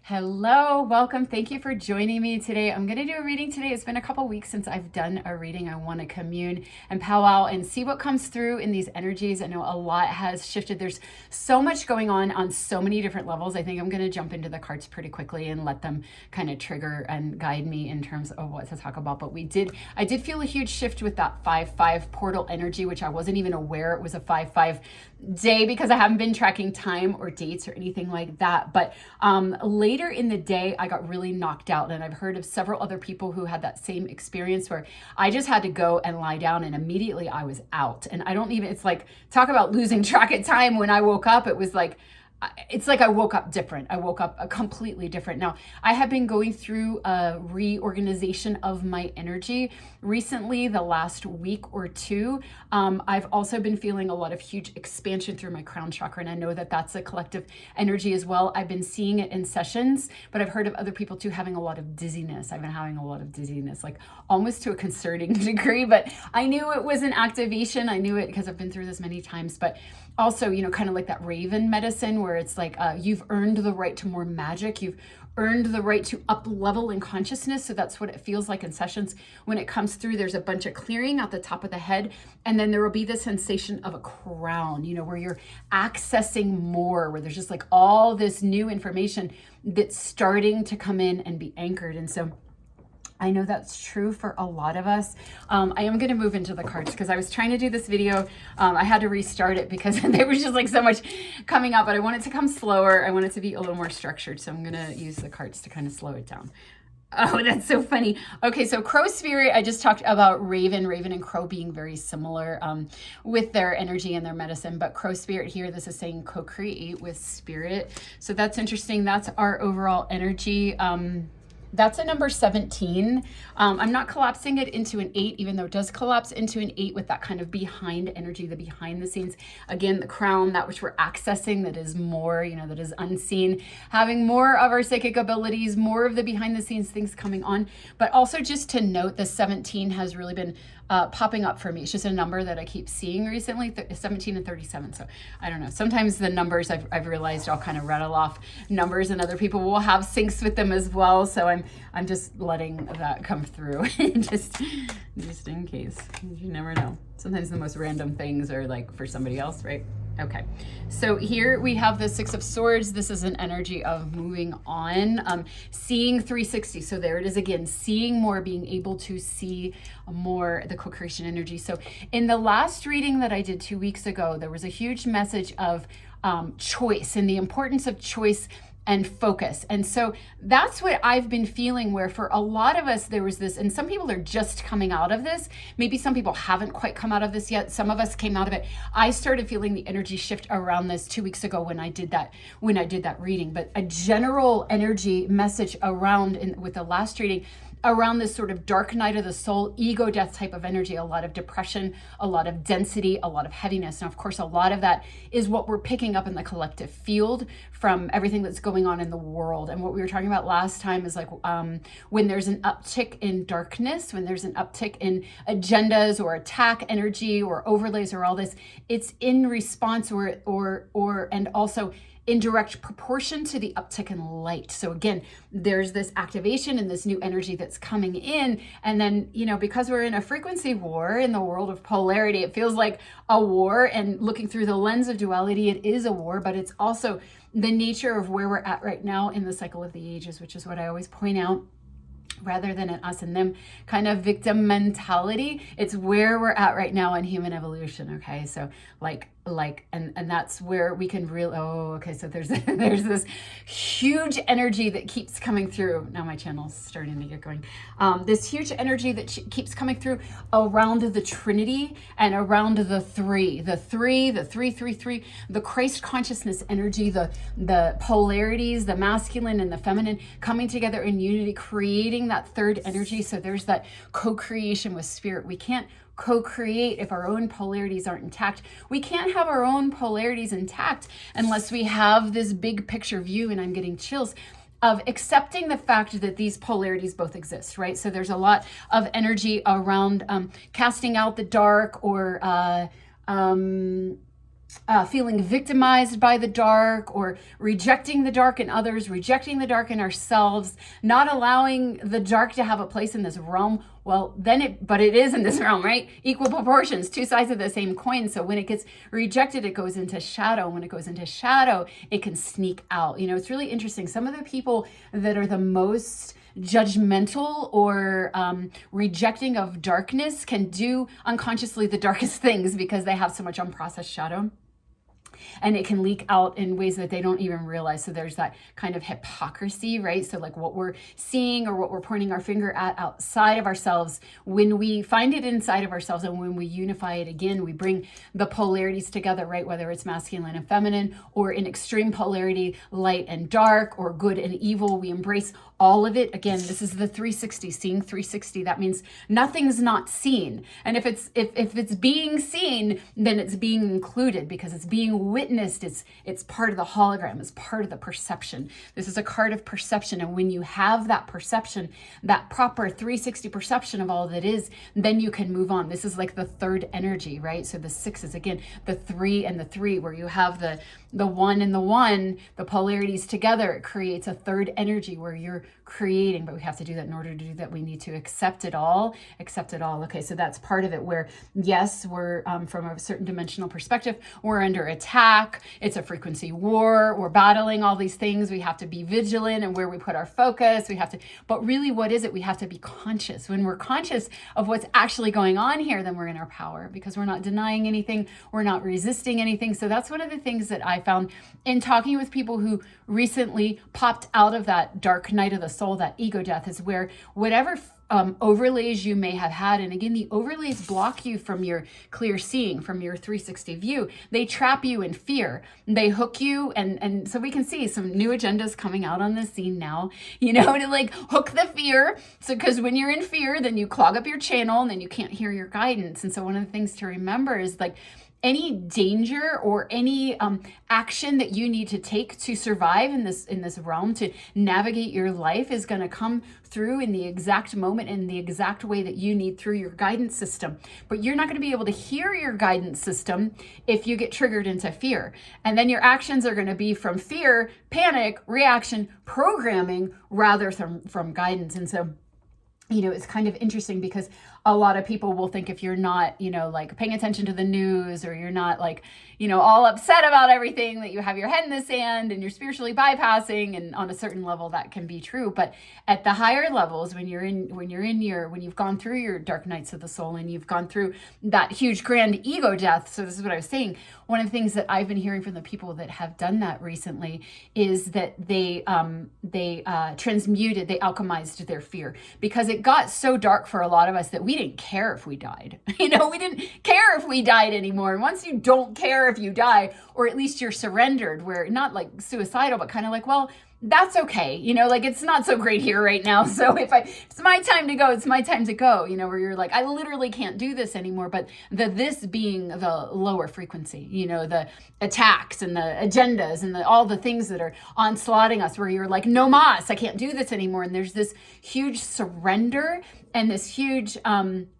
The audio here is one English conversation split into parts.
Hello, welcome. Thank you for joining me today. I'm going to do a reading today. It's been a couple weeks since I've done a reading. I want to commune and powwow and see what comes through in these energies. I know a lot has shifted. There's so much going on so many different levels. I think I'm going to jump into the cards pretty quickly and let them kind of trigger and guide me in terms of what to talk about. But I did feel a huge shift with that 5-5 portal energy, which I wasn't even aware it was a 5-5 day because I haven't been tracking time or dates or anything like that. But later in the day, I got really knocked out. And I've heard of several other people who had that same experience where I just had to go and lie down and immediately I was out. And I don't even, it's like, talk about losing track of time. When I woke up, it was like, it's like I woke up different. I woke up completely different. Now, I have been going through a reorganization of my energy recently, the last week or two. I've also been feeling a lot of huge expansion through my crown chakra, and I know that that's a collective energy as well. I've been seeing it in sessions, but I've heard of other people too having a lot of dizziness. I've been having a lot of dizziness, like almost to a concerning degree, but I knew it was an activation. I knew it because I've been through this many times, but also, kind of like that Raven medicine where it's like you've earned the right to more magic. You've earned the right to up level in consciousness. So that's what it feels like in sessions. When it comes through, there's a bunch of clearing at the top of the head. And then there will be the sensation of a crown, where you're accessing more, where there's just like all this new information that's starting to come in and be anchored. And so I know that's true for a lot of us. I am going to move into the cards because I was trying to do this video. I had to restart it because there was just like so much coming up, but I want it to come slower. I want it to be a little more structured. So I'm going to use the cards to kind of slow it down. Oh, that's so funny. Okay, so Crow Spirit, I just talked about Raven and Crow being very similar with their energy and their medicine, but Crow Spirit here, this is saying co-create with Spirit. So that's interesting. That's our overall energy. That's a number 17. I'm not collapsing it into an 8, even though it does collapse into an 8 with that kind of behind energy, the behind the scenes. Again, the crown, that which we're accessing, that is more, that is unseen, having more of our psychic abilities, more of the behind the scenes things coming on. But also just to note, the 17 has really been popping up for me. It's just a number that I keep seeing recently, 17 and 37. So I don't know. Sometimes the numbers I've realized I'll kind of rattle off numbers and other people will have syncs with them as well. So I'm just letting that come through just in case. You never know. Sometimes the most random things are like for somebody else, right? Okay, so here we have the 6 of Swords. This is an energy of moving on, seeing 360. So there it is again, seeing more, being able to see more, the co-creation energy. So in the last reading that I did 2 weeks ago, there was a huge message of choice and the importance of choice and focus. And so that's what I've been feeling, where for a lot of us, there was this, and some people are just coming out of this. Maybe some people haven't quite come out of this yet. Some of us came out of it. I started feeling the energy shift around this 2 weeks ago when I did that reading, but a general energy message around with the last reading around this sort of dark night of the soul, ego death type of energy, a lot of depression, a lot of density, a lot of heaviness. And of course, a lot of that is what we're picking up in the collective field from everything that's going on in the world. And what we were talking about last time is like when there's an uptick in darkness, when there's an uptick in agendas or attack energy or overlays or all this, it's in response and also in direct proportion to the uptick in light. So again, there's this activation and this new energy that's coming in. And then, because we're in a frequency war in the world of polarity, it feels like a war. And looking through the lens of duality, it is a war, but it's also the nature of where we're at right now in the cycle of the ages, which is what I always point out. Rather than an us and them kind of victim mentality, it's where we're at right now in human evolution. Okay, so and that's where we can really, so there's this huge energy that keeps coming through. Now my channel's starting to get going. This huge energy that keeps coming through around the Trinity and around the three, the Christ consciousness energy, the polarities, the masculine and the feminine coming together in unity, creating that third energy. So there's that co-creation with spirit. We can't co-create if our own polarities aren't intact. We can't have our own polarities intact unless we have this big picture view, and I'm getting chills, of accepting the fact that these polarities both exist, right? So there's a lot of energy around casting out the dark or feeling victimized by the dark, or rejecting the dark in others, rejecting the dark in ourselves, not allowing the dark to have a place in this realm, well, but it is in this realm, right? Equal proportions, two sides of the same coin. So when it gets rejected, it goes into shadow. When it goes into shadow, it can sneak out. It's really interesting. Some of the people that are the most judgmental or rejecting of darkness can do unconsciously the darkest things because they have so much unprocessed shadow. And it can leak out in ways that they don't even realize. So there's that kind of hypocrisy, right? So like what we're seeing or what we're pointing our finger at outside of ourselves, when we find it inside of ourselves and when we unify it again, we bring the polarities together, right? Whether it's masculine and feminine, or in extreme polarity, light and dark, or good and evil, we embrace all of it. Again, this is the 360, seeing 360. That means nothing's not seen. And if it's being seen, then it's being included because it's being witnessed. It's part of the hologram. It's part of the perception. This is a card of perception. And when you have that perception, that proper 360 perception of all that is, then you can move on. This is like the third energy, right? So the 6 is again, the 3 and the 3, where you have the 1 and the 1, the polarities together. It creates a third energy where you're creating, but we have to do that. In order to do that, we need to accept it all. Okay, so that's part of it, where yes, we're from a certain dimensional perspective, we're under attack. It's a frequency war. We're battling all these things. We have to be vigilant and where we put our focus. But really, what is it? We have to be conscious. When we're conscious of what's actually going on here, then we're in our power, because we're not denying anything. We're not resisting anything. So that's one of the things that I found in talking with people who recently popped out of that dark night of the soul, that ego death, is where whatever overlays you may have had, and again, the overlays block you from your clear seeing, from your 360 view. They trap you in fear. They hook you, and so we can see some new agendas coming out on the scene now, to like hook the fear. So because when you're in fear, then you clog up your channel and then you can't hear your guidance. And so one of the things to remember is like, any danger or any action that you need to take to survive in this realm, to navigate your life, is going to come through in the exact moment, in the exact way that you need, through your guidance system. But you're not going to be able to hear your guidance system if you get triggered into fear. And then your actions are going to be from fear, panic, reaction, programming, rather from guidance. And so it's kind of interesting because a lot of people will think if you're not, like paying attention to the news, or you're not like, all upset about everything, that you have your head in the sand and you're spiritually bypassing. And on a certain level that can be true. But at the higher levels, when you've gone through your dark nights of the soul and you've gone through that huge grand ego death. So this is what I was saying. One of the things that I've been hearing from the people that have done that recently is that they transmuted, they alchemized their fear, because it got so dark for a lot of us that we didn't care if we died. We didn't care if we died anymore. And once you don't care if you die, or at least you're surrendered, where not like suicidal, but kind of like, well, that's okay. Like it's not so great here right now. So if it's my time to go, it's my time to go, where you're like, I literally can't do this anymore. But this being the lower frequency, the attacks and the agendas and all the things that are onslaughting us, where you're like, no mas, I can't do this anymore. And there's this huge surrender and this huge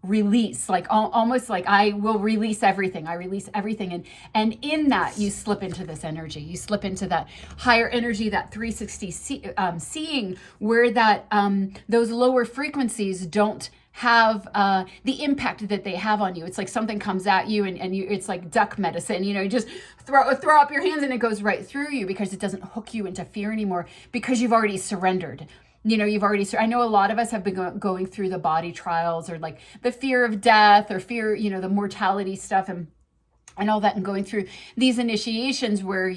release, like almost like I will release everything. I release everything. And in that, you slip into this energy. You slip into that higher energy, that 360 seeing, where that those lower frequencies don't have the impact that they have on you. It's like something comes at you and you, it's like duck medicine, you just throw up your hands and it goes right through you, because it doesn't hook you into fear anymore, because you've already surrendered. I know a lot of us have been going through the body trials, or like the fear of death, or fear, the mortality stuff and all that, and going through these initiations where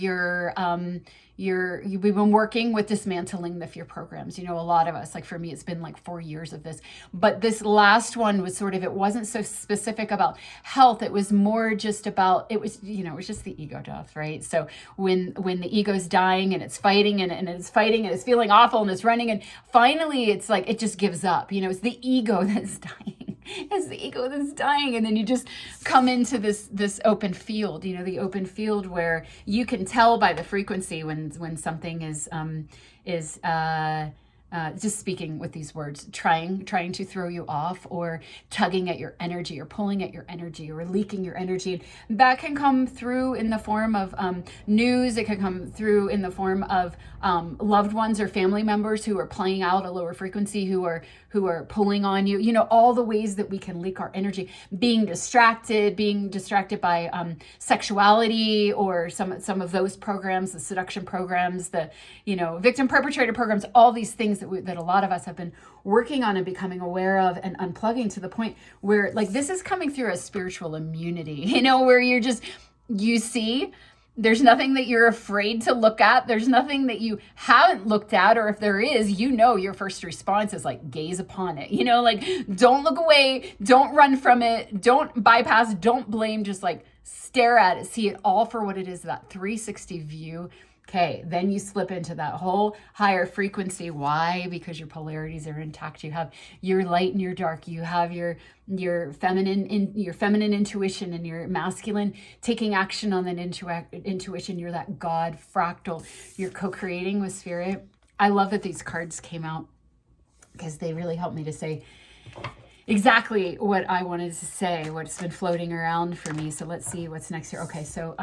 we've been working with dismantling the fear programs. A lot of us, like for me, it's been like 4 years of this, but this last one was it wasn't so specific about health. It was more just about, it was just the ego death, right? So when the ego's dying and it's fighting and it's fighting and it's feeling awful and it's running, and finally it's like, it just gives up, it's the ego that's dying. It's the ego that's dying. And then you just come into this open field, the open field where you can tell by the frequency when something is just speaking with these words, trying to throw you off, or tugging at your energy, or pulling at your energy, or leaking your energy. And that can come through in the form of news. It can come through in the form of loved ones or family members who are playing out a lower frequency, who are pulling on you. You know, all the ways that we can leak our energy. Being distracted by sexuality, or some of those programs, the seduction programs, the victim perpetrator programs, all these things that a lot of us have been working on and becoming aware of and unplugging, to the point where, like, this is coming through a spiritual immunity, where you see there's nothing that you're afraid to look at. There's nothing that you haven't looked at, or if there is, your first response is like, gaze upon it, like, don't look away, don't run from it, don't bypass, don't blame, just like stare at it, see it all for what it is, that 360 view. Okay, then you slip into that whole higher frequency. Why? Because your polarities are intact. You have your light and your dark. You have your feminine intuition and your masculine taking action on that intuition. You're that God fractal. You're co-creating with spirit. I love that these cards came out, because they really helped me to say exactly what I wanted to say, what's been floating around for me. So let's see what's next here. Okay, so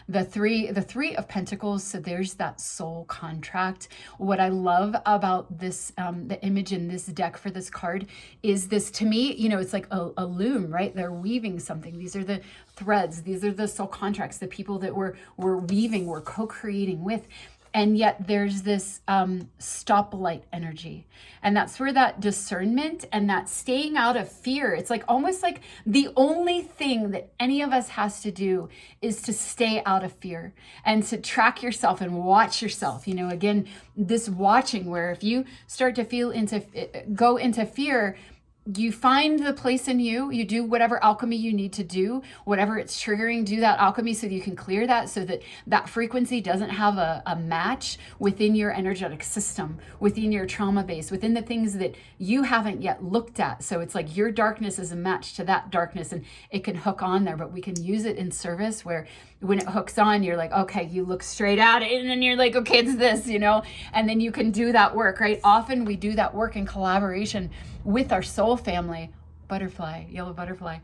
the three of Pentacles. So there's that soul contract. What I love about this, the image in this deck for this card, is this, to me, it's like a loom, right? They're weaving something. These are the threads. These are the soul contracts, the people that we're weaving, we're co-creating with. And yet there's this stoplight energy. And that's where that discernment and that staying out of fear, it's like almost like the only thing that any of us has to do is to stay out of fear and to track yourself and watch yourself. Again, this watching, where if you start to go into fear, you find the place in you, you do whatever alchemy you need to do, whatever it's triggering, do that alchemy so that you can clear that, so that that frequency doesn't have a match within your energetic system, within your trauma base, within the things that you haven't yet looked at. So it's like your darkness is a match to that darkness, and it can hook on there, but we can use it in service, where when it hooks on, you're like, okay, you look straight at it, and then you're like, okay, it's this, and then you can do that work, right? Often we do that work in collaboration with our soul family, yellow butterfly,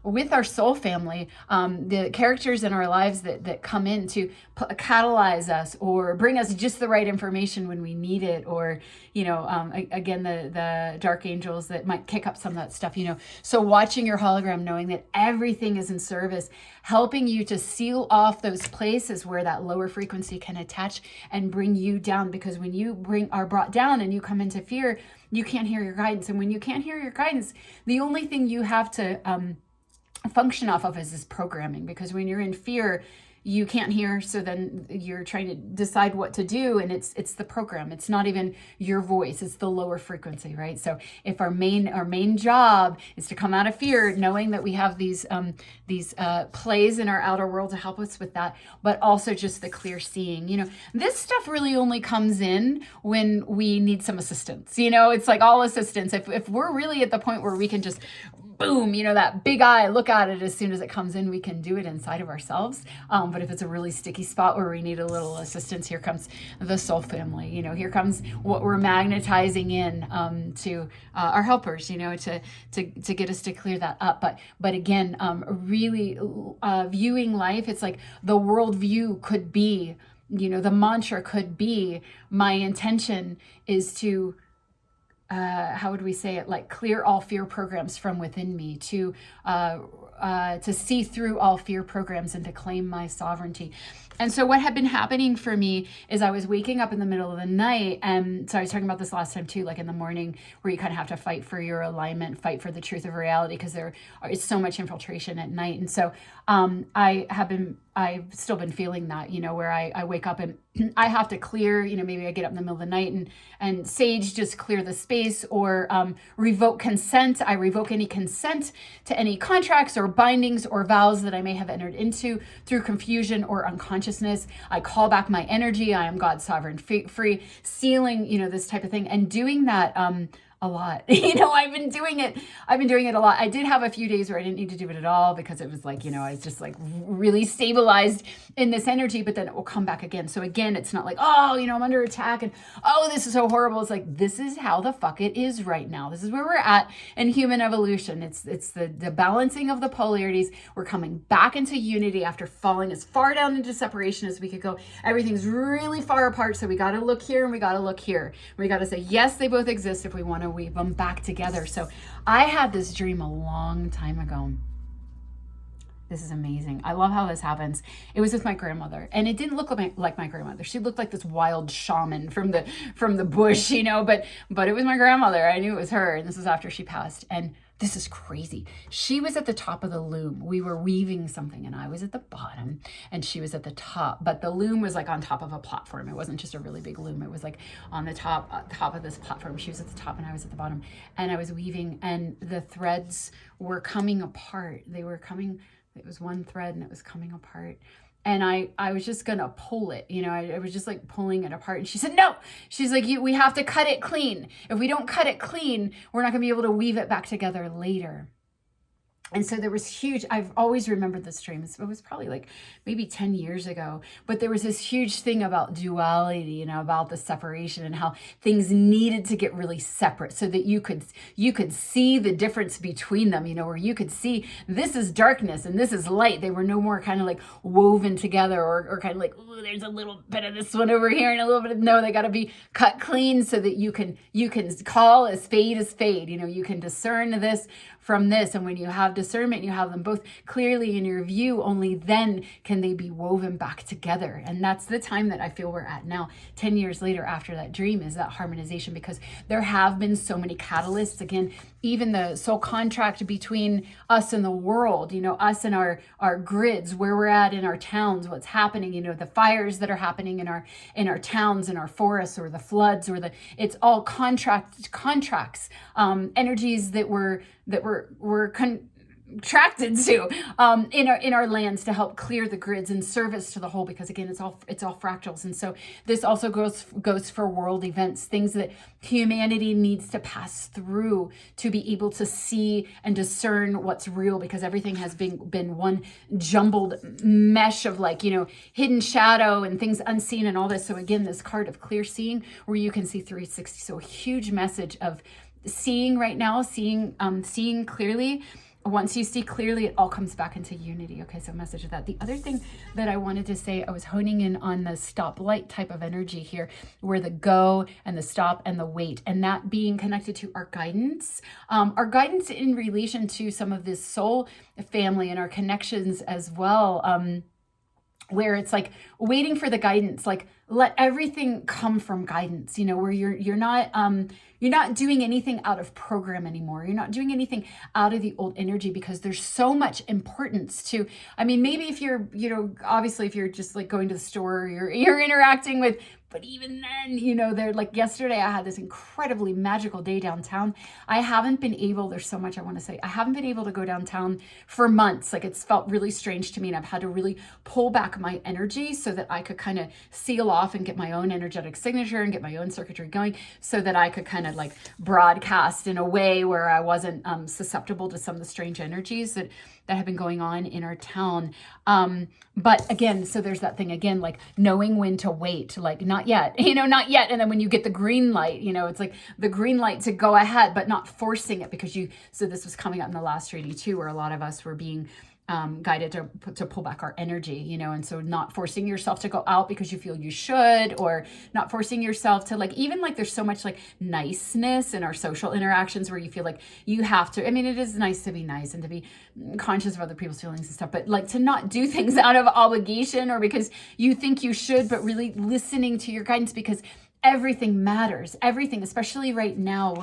with our soul family, the characters in our lives that come in to catalyze us or bring us just the right information when we need it, or again, the dark angels that might kick up some of that stuff. So watching your hologram, knowing that everything is in service, helping you to seal off those places where that lower frequency can attach and bring you down. Because when you are brought down and you come into fear, you can't hear your guidance. And when you can't hear your guidance, the only thing you have to function off of is this programming. Because when you're in fear, you can't hear, so then you're trying to decide what to do, and it's the program. It's not even your voice, it's the lower frequency, right? So if our main job is to come out of fear, knowing that we have these plays in our outer world to help us with that, but also just the clear seeing. This stuff really only comes in when we need some assistance. It's like all assistance. If we're really at the point where we can just boom, that big eye, look at it as soon as it comes in, we can do it inside of ourselves. But if it's a really sticky spot where we need a little assistance, here comes the soul family. Here comes what we're magnetizing in to our helpers, to get us to clear that up. But again, really viewing life, it's like the worldview could be, the mantra could be, my intention is to how would we say it? Like clear all fear programs from within me, to see through all fear programs and to claim my sovereignty. And so what had been happening for me is I was waking up in the middle of the night. And so I was talking about this last time too, like in the morning, where you kind of have to fight for your alignment, fight for the truth of reality, because there is so much infiltration at night. And so I've still been feeling that, where I wake up and I have to clear, maybe I get up in the middle of the night and sage, just clear the space, or revoke consent. I revoke any consent to any contracts or bindings or vows that I may have entered into through confusion or unconsciousness. I call back my energy. I am God's sovereign free, sealing, this type of thing, and doing that a lot. You know, I've been doing it a lot. I did have a few days where I didn't need to do it at all because it was like, you know, I was just like really stabilized in this energy, but then it will come back again. So again, it's not like, oh, you know, I'm under attack and oh, this is so horrible. It's like, this is how the fuck it is right now. This is where we're at in human evolution. It's the balancing of the polarities. We're coming back into unity after falling as far down into separation as we could go. Everything's really far apart. So we got to look here and we got to look here. We got to say, yes, they both exist if we want to weave them back together. So I had this dream a long time ago. This is amazing. I love how this happens. It was with my grandmother, and it didn't look like my grandmother. She looked like this wild shaman from the bush, you know, but it was my grandmother. I knew it was her, and this was after she passed. And this is crazy. She was at the top of the loom. We were weaving something, and I was at the bottom, and she was at the top. But the loom was like on top of a platform. It wasn't just a really big loom. It was like on the top of this platform. She was at the top, and I was at the bottom. And I was weaving, and the threads were coming apart. They were coming. It was one thread, and it was coming apart. And I was just gonna pull it, you know, I was just like pulling it apart. And she said, no, she's like, we have to cut it clean. If we don't cut it clean, we're not gonna be able to weave it back together later. And so there was huge, I've always remembered this dream. It was probably like maybe 10 years ago, but there was this huge thing about duality, you know, about the separation and how things needed to get really separate so that you could see the difference between them, you know, where you could see this is darkness and this is light. They were no more kind of like woven together or kind of like, ooh, there's a little bit of this one over here and a little bit of, no, they got to be cut clean so that you can call a spade, you know, you can discern this from this. And when you have discernment, you have them both clearly in your view, only then can they be woven back together. And that's the time that I feel we're at now, 10 years later after that dream, is that harmonization, because there have been so many catalysts. Again, even the soul contract between us and the world, you know, us and our grids, where we're at in our towns, what's happening, you know, the fires that are happening in our towns, in our forests, or the floods, or it's all contracts, energies that we're contracted to in our lands to help clear the grids and service to the whole, because again, it's all fractals. And so this also goes for world events, things that humanity needs to pass through to be able to see and discern what's real, because everything has been one jumbled mesh of, like, you know, hidden shadow and things unseen and all this. So again, this card of clear seeing, where you can see 360. So a huge message of seeing right now, seeing clearly. Once you see clearly, it all comes back into unity. Okay, so message of that. The other thing that I wanted to say, I was honing in on the stoplight type of energy here, where the go and the stop and the wait, and that being connected to our guidance in relation to some of this soul family and our connections as well. Where it's like waiting for the guidance, like let everything come from guidance, you know, where you're not doing anything out of program anymore. You're not doing anything out of the old energy, because there's so much importance to, I mean, maybe if you're, you know, obviously if you're just like going to the store, you're interacting with, but even then, you know, they're like, yesterday I had this incredibly magical day downtown. I haven't been able, there's so much I want to say. I haven't been able to go downtown for months. Like, it's felt really strange to me, and I've had to really pull back my energy so that I could kind of seal off and get my own energetic signature and get my own circuitry going, so that I could kind of like broadcast in a way where I wasn't susceptible to some of the strange energies that have been going on in our town. But again, so there's that thing again, like knowing when to wait, like not yet, you know, not yet. And then when you get the green light, you know, it's like the green light to go ahead, but not forcing it, because so this was coming up in the last reading too, where a lot of us were being guided to pull back our energy, you know, and so not forcing yourself to go out because you feel you should, or not forcing yourself to, like, even like there's so much like niceness in our social interactions where you feel like you have to, I mean, it is nice to be nice and to be conscious of other people's feelings and stuff, but like to not do things out of obligation or because you think you should, but really listening to your guidance, because everything matters, everything, especially right now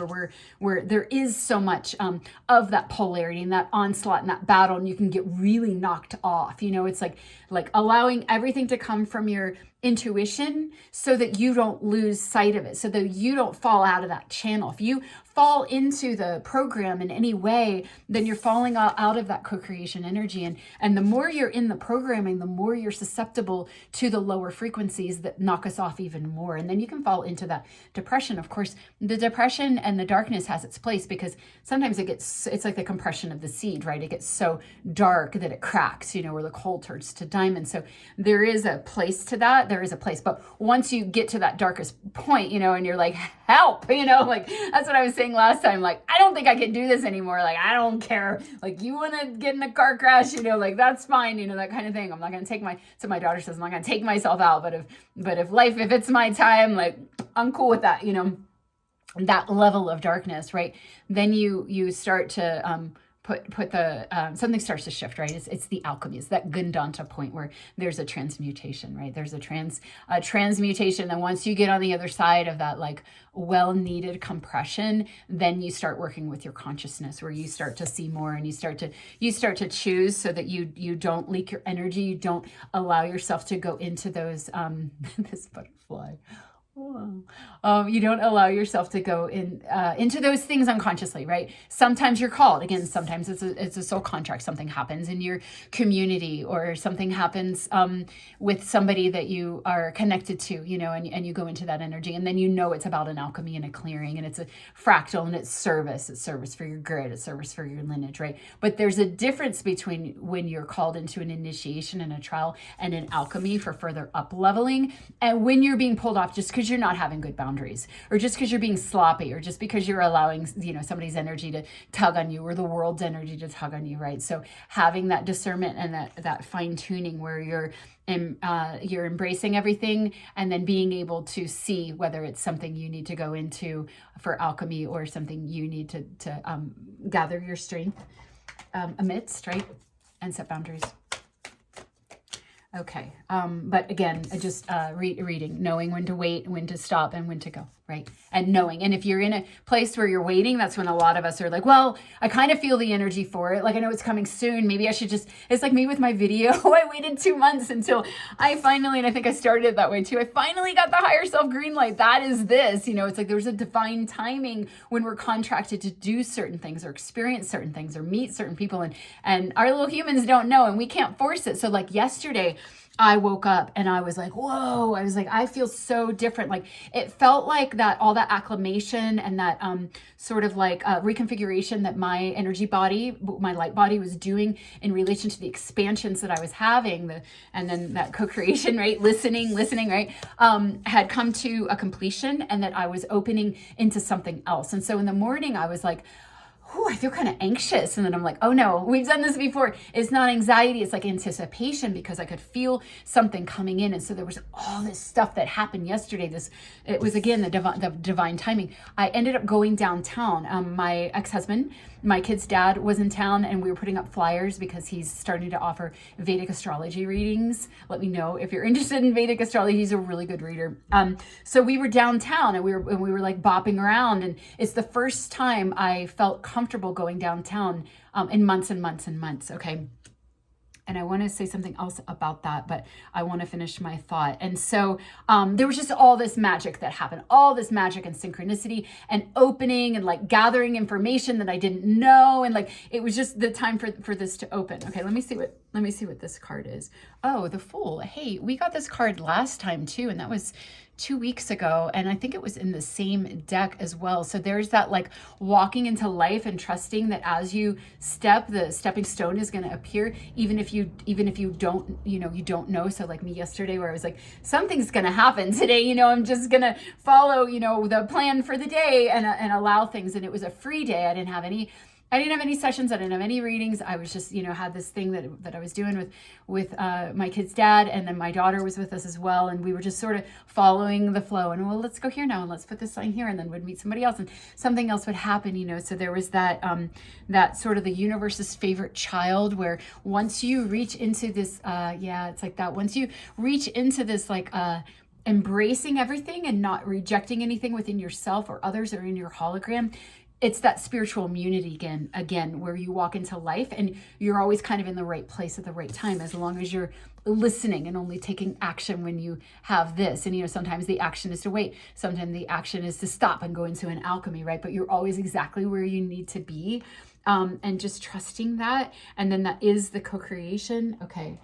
where there is so much of that polarity and that onslaught and that battle, and you can get really knocked off. You know, it's like allowing everything to come from your intuition so that you don't lose sight of it, so that you don't fall out of that channel. If you fall into the program in any way, then you're falling out of that co-creation energy. And the more you're in the programming, the more you're susceptible to the lower frequencies that knock us off even more. And then you can fall into that depression. Of course, the depression and the darkness has its place, because sometimes it's like the compression of the seed, right? It gets so dark that it cracks, where the coal turns to diamond. So there is a place to that. There is a place. But once you get to that darkest point, and you're like, help, like that's what I was saying last time. Like, I don't think I can do this anymore. Like, I don't care. Like, you want to get in a car crash, like that's fine, that kind of thing. I'm not going to take so my daughter says, I'm not going to take myself out. But if it's my time, like, I'm cool with that, that level of darkness, right? Then you start to, put the something starts to shift, right? It's the alchemy. It's that Gundanta point where there's a transmutation, right? There's a transmutation. And once you get on the other side of that, like, well-needed compression, then you start working with your consciousness, where you start to see more, and you start to choose, so that you don't leak your energy. You don't allow yourself to go into those this butterfly. You don't allow yourself to go into those things unconsciously, right? Sometimes you're called. Again, sometimes it's a soul contract. Something happens in your community, or something happens with somebody that you are connected to, and you go into that energy, and then it's about an alchemy and a clearing, and it's a fractal, and it's service. It's service for your grid. It's service for your lineage, right? But there's a difference between when you're called into an initiation and a trial and an alchemy for further up leveling, and when you're being pulled off just because you're not having good boundaries, or just because you're being sloppy, or just because you're allowing, somebody's energy to tug on you, or the world's energy to tug on you, right? So having that discernment and that fine tuning, where you're embracing everything, and then being able to see whether it's something you need to go into for alchemy, or something you need to gather your strength amidst, right? And set boundaries. Okay. But again, just reading, knowing when to wait, when to stop, and when to go, right? And knowing. And if you're in a place where you're waiting, that's when a lot of us are like, well, I kind of feel the energy for it. Like, I know it's coming soon. Maybe I should it's like me with my video. I waited 2 months until I finally, and I think I started it that way too, I finally got the higher self green light. That is this, it's like there's a divine timing when we're contracted to do certain things, or experience certain things, or meet certain people. And our little humans don't know, and we can't force it. So like yesterday, I woke up and I was like, whoa, I was like, I feel so different. Like, it felt like that, all that acclimation and that sort of like reconfiguration that my energy body, my light body was doing in relation to the expansions that I was having, and then that co-creation, right? Listening, right? Had come to a completion, and that I was opening into something else. And so in the morning I was like, I feel kind of anxious. And then I'm like, oh no, we've done this before. It's not anxiety. It's like anticipation, because I could feel something coming in. And so there was all this stuff that happened yesterday. It was, again, the divine timing. I ended up going downtown. My ex-husband, my kid's dad, was in town, and we were putting up flyers because he's starting to offer Vedic astrology readings. Let me know if you're interested in Vedic astrology. He's a really good reader. So we were downtown, and we were like bopping around, and it's the first time I felt comfortable going downtown in months and months and months. Okay. And I want to say something else about that, but I want to finish my thought. And so there was just all this magic that happened, all this magic and synchronicity and opening, and like gathering information that I didn't know. And like, it was just the time for this to open. Okay, let me see what this card is. Oh, the Fool. Hey, we got this card last time too, and that was 2 weeks ago, and I think it was in the same deck as well. So there's that like walking into life and trusting that as you step, the stepping stone is going to appear, even if you don't, you don't know. So like me yesterday, where I was like, something's going to happen today, I'm just going to follow, the plan for the day, and allow things. And it was a free day. I didn't have any sessions. I didn't have any readings. I was just, had this thing that I was doing with my kid's dad, and then my daughter was with us as well. And we were just sort of following the flow, and, well, let's go here now, and let's put this sign here, and then we'd meet somebody else, and something else would happen, So there was that, that sort of the universe's favorite child, where once you reach into this, it's like that. Once you reach into this, like, embracing everything and not rejecting anything within yourself or others or in your hologram, it's that spiritual immunity again, where you walk into life and you're always kind of in the right place at the right time, as long as you're listening and only taking action when you have this. And, sometimes the action is to wait. Sometimes the action is to stop and go into an alchemy, right? But you're always exactly where you need to be. And just trusting that. And then that is the co-creation. Okay.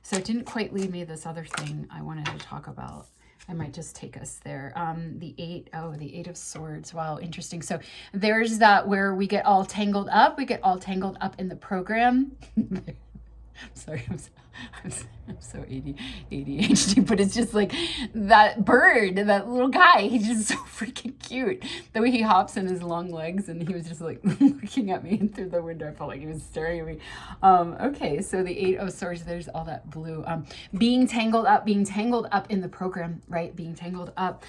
So it didn't quite leave me this other thing I wanted to talk about. I might just take us there. The Eight of Swords. Wow, interesting. So there's that where we get all tangled up. We get all tangled up in the program. Sorry, I'm so ADHD, but it's just like that bird, that little guy, he's just so freaking cute. The way he hops in his long legs, and he was just like looking at me through the window. I felt like he was staring at me. Okay, so the Eight of Swords, there's all that blue. Being tangled up in the program, right? Being tangled up.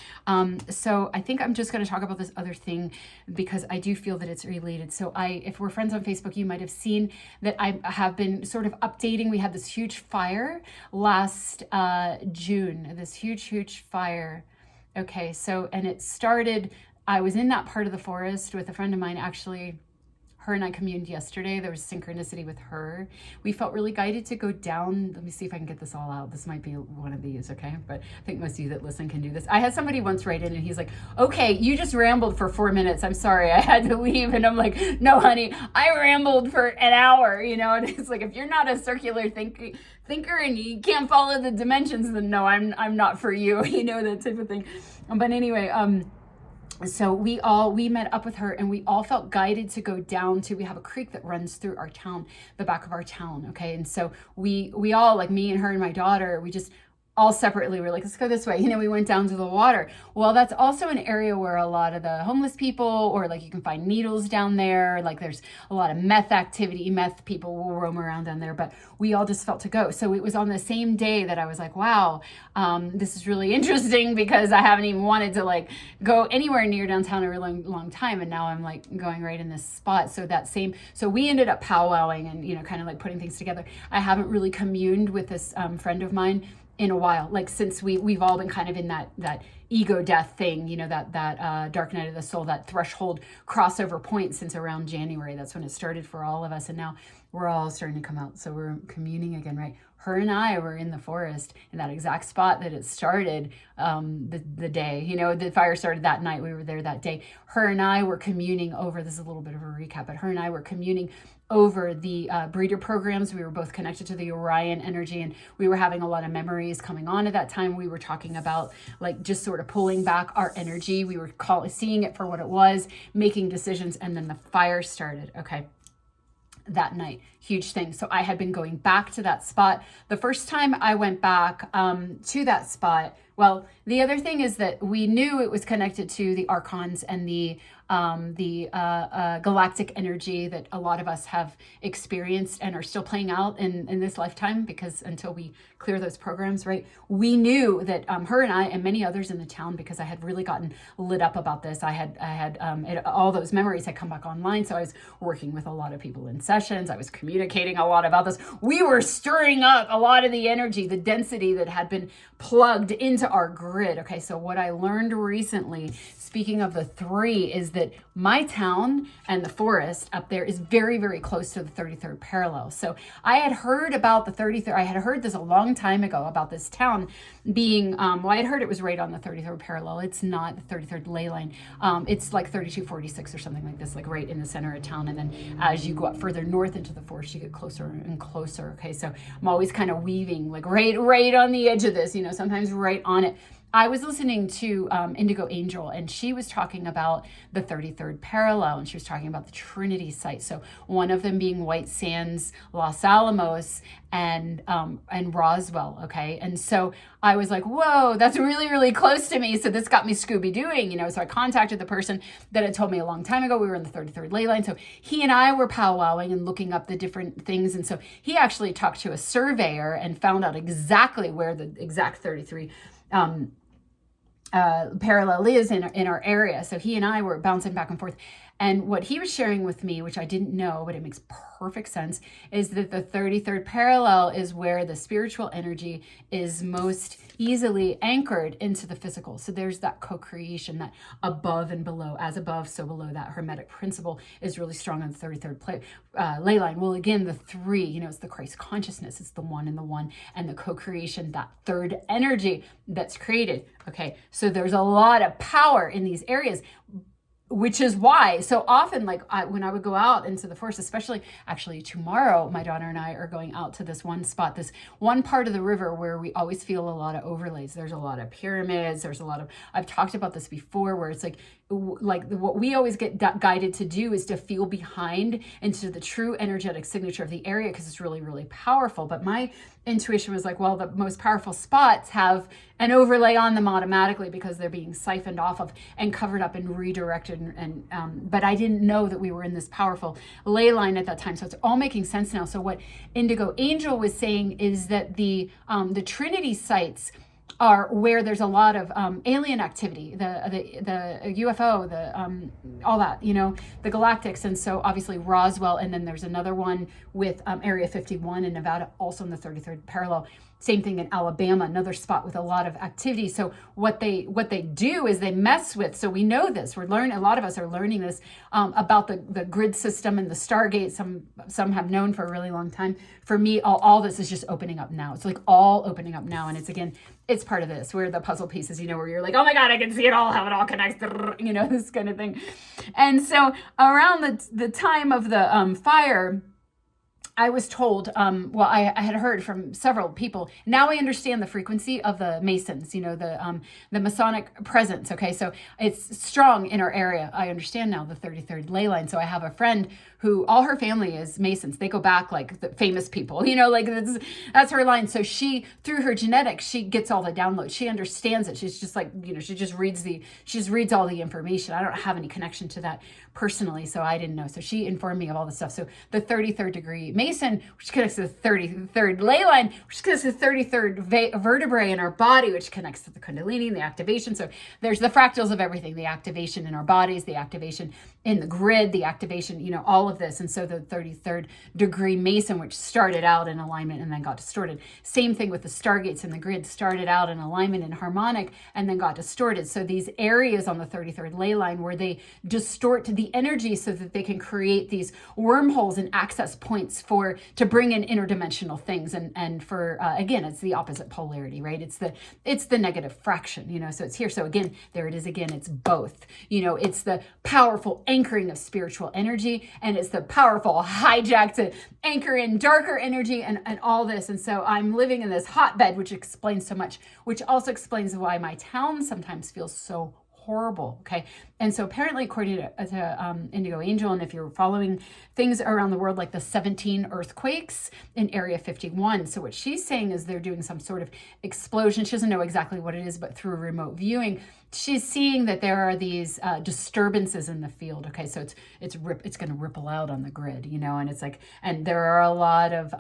So I think I'm just going to talk about this other thing because I do feel that it's related. So if we're friends on Facebook, you might have seen that I have been sort of updating. We had this huge fire last June, this huge fire. Okay, so, and it started, I was in that part of the forest with a friend of mine. Actually, her and I communed yesterday. There was synchronicity with her. We felt really guided to go down. Let me see if I can get this all out. This might be one of these, okay? But I think most of you that listen can do this. I had somebody once write in and he's like, okay, you just rambled for 4 minutes. I'm sorry, I had to leave. And I'm like, no, honey, I rambled for an hour, And it's like, if you're not a circular thinker and you can't follow the dimensions, then no, I'm not for you, that type of thing. But anyway, so we met up with her and we all felt guided to go down to, we have a creek that runs through our town, the back of our town. Okay. And so we all, like me and her and my daughter, we just all separately were like, let's go this way. We went down to the water. Well, that's also an area where a lot of the homeless people, or like you can find needles down there. Like there's a lot of meth activity. Meth people will roam around down there, but we all just felt to go. So it was on the same day that I was like, wow, this is really interesting because I haven't even wanted to like go anywhere near downtown in a really long time. And now I'm like going right in this spot. So so we ended up powwowing and, kind of like putting things together. I haven't really communed with this friend of mine in a while, like since we've all been kind of in that ego death thing, that dark night of the soul, that threshold crossover point since around January. That's when it started for all of us. And now we're all starting to come out. So we're communing again, right? Her and I were in the forest in that exact spot that it started the day, the fire started that night. We were there that day. Her and I were communing over, this is a little bit of a recap, but her and I were communing over the breeder programs. We were both connected to the Orion energy, and we were having a lot of memories coming on at that time. We were talking about like just sort of pulling back our energy. We were seeing it for what it was, making decisions, and then the fire started. Okay. That night, huge thing. So I had been going back to that spot. The first time I went back to that spot, well, the other thing is that we knew it was connected to the archons and the galactic energy that a lot of us have experienced and are still playing out in this lifetime, because until we clear those programs, right? We knew that her and I and many others in the town, because I had really gotten lit up about this. I had all those memories had come back online. So I was working with a lot of people in sessions. I was communicating a lot about this. We were stirring up a lot of the energy, the density that had been plugged into our grid. Okay. So what I learned recently, speaking of the three, is that my town and the forest up there is very, very close to the 33rd parallel. So I had heard about the 33rd. I had heard this a long time ago about this town being, I had heard it was right on the 33rd parallel. It's not the 33rd ley line. It's like 3246 or something like this, like right in the center of town. And then as you go up further north into the forest, you get closer and closer. Okay. So I'm always kind of weaving like right on the edge of this, sometimes right on it. I was listening to Indigo Angel, and she was talking about the 33rd parallel, and she was talking about the Trinity site. So one of them being White Sands, Los Alamos, and Roswell. Okay. And so I was like, whoa, that's really, really close to me. So this got me Scooby-Dooing, so I contacted the person that had told me a long time ago. We were in the 33rd ley line. So he and I were powwowing and looking up the different things. And so he actually talked to a surveyor and found out exactly where the exact 33 parallel is in our area. So he and I were bouncing back and forth. And what he was sharing with me, which I didn't know, but it makes perfect sense, is that the 33rd parallel is where the spiritual energy is most easily anchored into the physical. So there's that co-creation, that above and below, as above, so below. That Hermetic principle is really strong on the 33rd ley line. Well, again, the three, it's the Christ consciousness, it's the one and the co-creation, that third energy that's created. Okay, so there's a lot of power in these areas, which is why so often, like when I would go out into the forest, especially actually tomorrow, my daughter and I are going out to this one spot, this one part of the river where we always feel a lot of overlays. There's a lot of pyramids. There's a lot of, I've talked about this before, where it's like what we always get guided to do is to feel behind into the true energetic signature of the area, because it's really, really powerful. But my intuition was like, well, the most powerful spots have an overlay on them automatically because they're being siphoned off of and covered up and redirected. But I didn't know that we were in this powerful ley line at that time. So it's all making sense now. So what Indigo Angel was saying is that the Trinity sites are where there's a lot of alien activity, the UFO, all that, the galactics. And so obviously Roswell, and then there's another one with Area 51 in Nevada, also in the 33rd parallel. Same thing in Alabama, another spot with a lot of activity. So what they do is they mess with, so we know this, a lot of us are learning this about the grid system and the Stargate. Some have known for a really long time. For me, all this is just opening up now. It's like all opening up now. And it's part of this, where the puzzle pieces, where you're like, oh my God, I can see it all, how it all connects, this kind of thing. And so around the time of the fire, I was told, I had heard from several people. Now I understand the frequency of the Masons, the Masonic presence. Okay, so it's strong in our area. I understand now the 33rd ley line. So I have a friend who all her family is Masons. They go back like the famous people, that's her line. So she, through her genetics, she gets all the downloads. She understands it. She's just like, she just reads all the information. I don't have any connection to that personally, so I didn't know. So she informed me of all the stuff. So the 33rd degree Mason, which connects to the 33rd ley line, which connects to the 33rd vertebrae in our body, which connects to the Kundalini, the activation. So there's the fractals of everything, the activation in our bodies, the activation in the grid, the activation, all of this. And so the 33rd degree Mason, which started out in alignment and then got distorted. Same thing with the stargates in the grid, started out in alignment and harmonic and then got distorted. So these areas on the 33rd ley line where they distort the energy so that they can create these wormholes and access points to bring in interdimensional things. And for, again, it's the opposite polarity, right? It's the negative fraction, so it's here. So again, there it is again, it's both, it's the powerful anchoring of spiritual energy, and it's the powerful hijack to anchor in darker energy and all this. And so I'm living in this hotbed, which explains so much, which also explains why my town sometimes feels so horrible. Okay. And so apparently, according to Indigo Angel, and if you're following things around the world, like the 17 earthquakes in Area 51. So what she's saying is they're doing some sort of explosion. She doesn't know exactly what it is, but through remote viewing, she's seeing that there are these disturbances in the field. Okay. So it's going to ripple out on the grid, and it's like, and there are a lot of,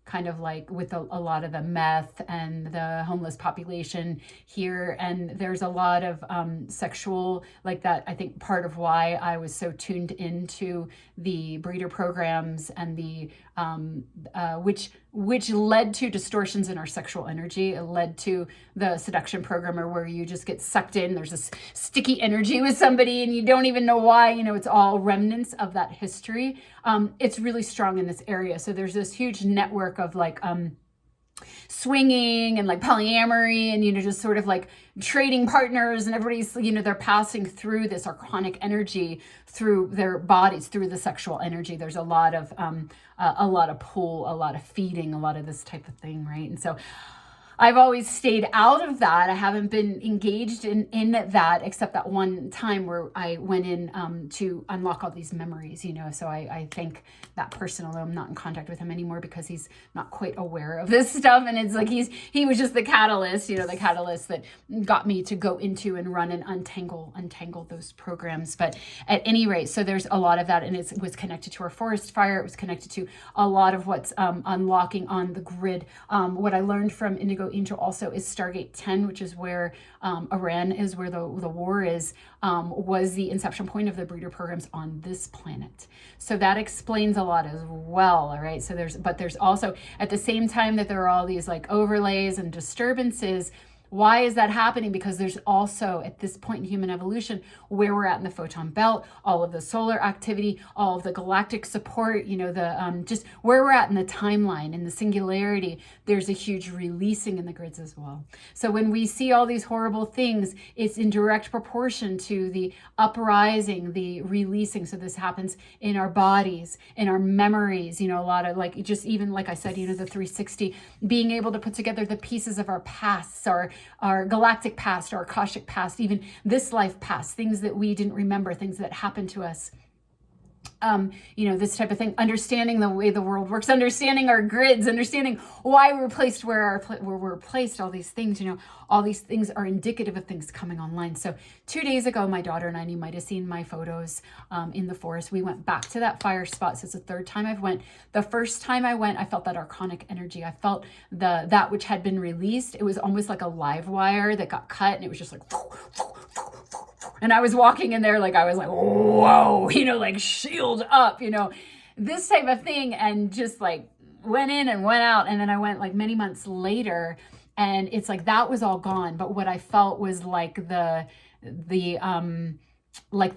kind of like with a lot of the meth and the homeless population here. And there's a lot of sexual, like that, I think part of why I was so tuned into the breeder programs and the, which led to distortions in our sexual energy. It led to the seduction programmer where you just get sucked in. There's this sticky energy with somebody and you don't even know why, it's all remnants of that history. It's really strong in this area. So there's this huge network of like, swinging and like polyamory and, just sort of like trading partners, and everybody's, they're passing through this archonic energy through their bodies, through the sexual energy. There's a lot of pull, a lot of feeding, a lot of this type of thing. Right. And so I've always stayed out of that. I haven't been engaged in that, except that one time where I went in to unlock all these memories, So I thank that person, although I'm not in contact with him anymore because he's not quite aware of this stuff. And it's like he was just the catalyst, the catalyst that got me to go into and run and untangle those programs. But at any rate, so there's a lot of that, and it was connected to our forest fire. It was connected to a lot of what's unlocking on the grid. What I learned from Indigo angel also is Stargate 10, which is where Iran is, where the war is, was the inception point of the breeder programs on this planet. So that explains a lot as well. All right. So there's also, at the same time that there are all these like overlays and disturbances, why is that happening? Because there's also, at this point in human evolution, where we're at in the photon belt, all of the solar activity, all of the galactic support, the just where we're at in the timeline, in the singularity, there's a huge releasing in the grids as well. So when we see all these horrible things, it's in direct proportion to the uprising, the releasing. So this happens in our bodies, in our memories, a lot of like, just even like I said, the 360, being able to put together the pieces of our pasts, our galactic past, our Akashic past, even this life past, things that we didn't remember, things that happened to us. This type of thing, understanding the way the world works, understanding our grids, understanding why we're placed where we're placed, all these things, all these things are indicative of things coming online. So 2 days ago, my daughter and I, you might have seen my photos in the forest. We went back to that fire spot. So it's the third time I've went. The first time I went, I felt that archonic energy. I felt that which had been released. It was almost like a live wire that got cut, and it was just like, and I was walking in there like, I was like, whoa, like shield up, this type of thing. And just like went in and went out. And then I went like many months later, and it's like, that was all gone. But what I felt was like the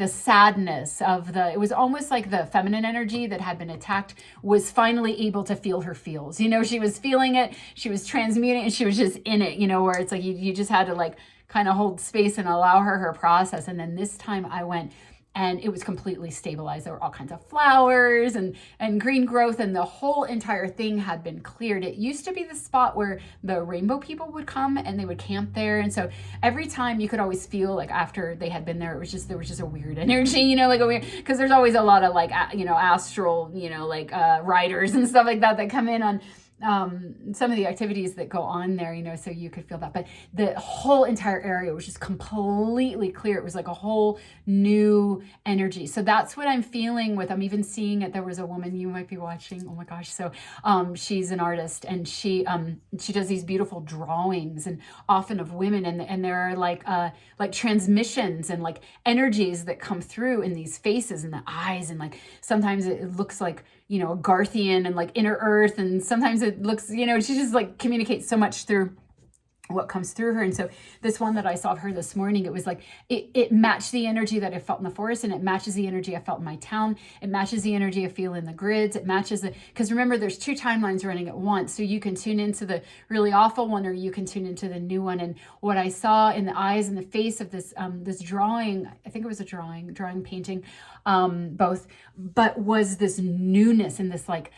sadness of it was almost like the feminine energy that had been attacked was finally able to feel her feels. She was feeling it, she was transmuting, and she was just in it, where it's like you just had to like kind of hold space and allow her process. And then this time I went, and it was completely stabilized. There were all kinds of flowers and green growth, and the whole entire thing had been cleared. It used to be the spot where the rainbow people would come and they would camp there. And so every time you could always feel like after they had been there, there was just a weird energy, like a weird, because there's always a lot of like, astral, riders and stuff like that come in on some of the activities that go on there, so you could feel that. But the whole entire area was just completely clear. It was like a whole new energy. So that's what I'm feeling with. I'm even seeing it. There was a woman you might be watching. Oh my gosh. So she's an artist, and she does these beautiful drawings, and often of women, and there are like transmissions and like energies that come through in these faces and the eyes, and like sometimes it looks like a Garthian and like inner earth, and sometimes it looks, she just like communicates so much through what comes through her. And so this one that I saw of her this morning, it was like it matched the energy that I felt in the forest, and it matches the energy I felt in my town. It matches the energy I feel in the grids. It matches because remember, there's 2 timelines running at once, so you can tune into the really awful one, or you can tune into the new one. And what I saw in the eyes and the face of this this drawing, I think it was a drawing painting, both, but was this newness and this like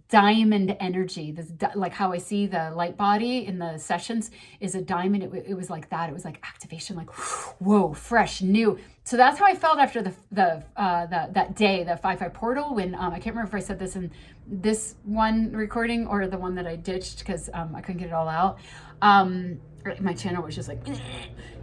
diamond energy, this like how I see the light body in the sessions is a diamond. It was like that. It was like activation, like whoa, fresh, new. So that's how I felt after that day, the 5-5 portal, when I can't remember if I said this in this one recording or the one that I ditched because I couldn't get it all out. My channel was just like,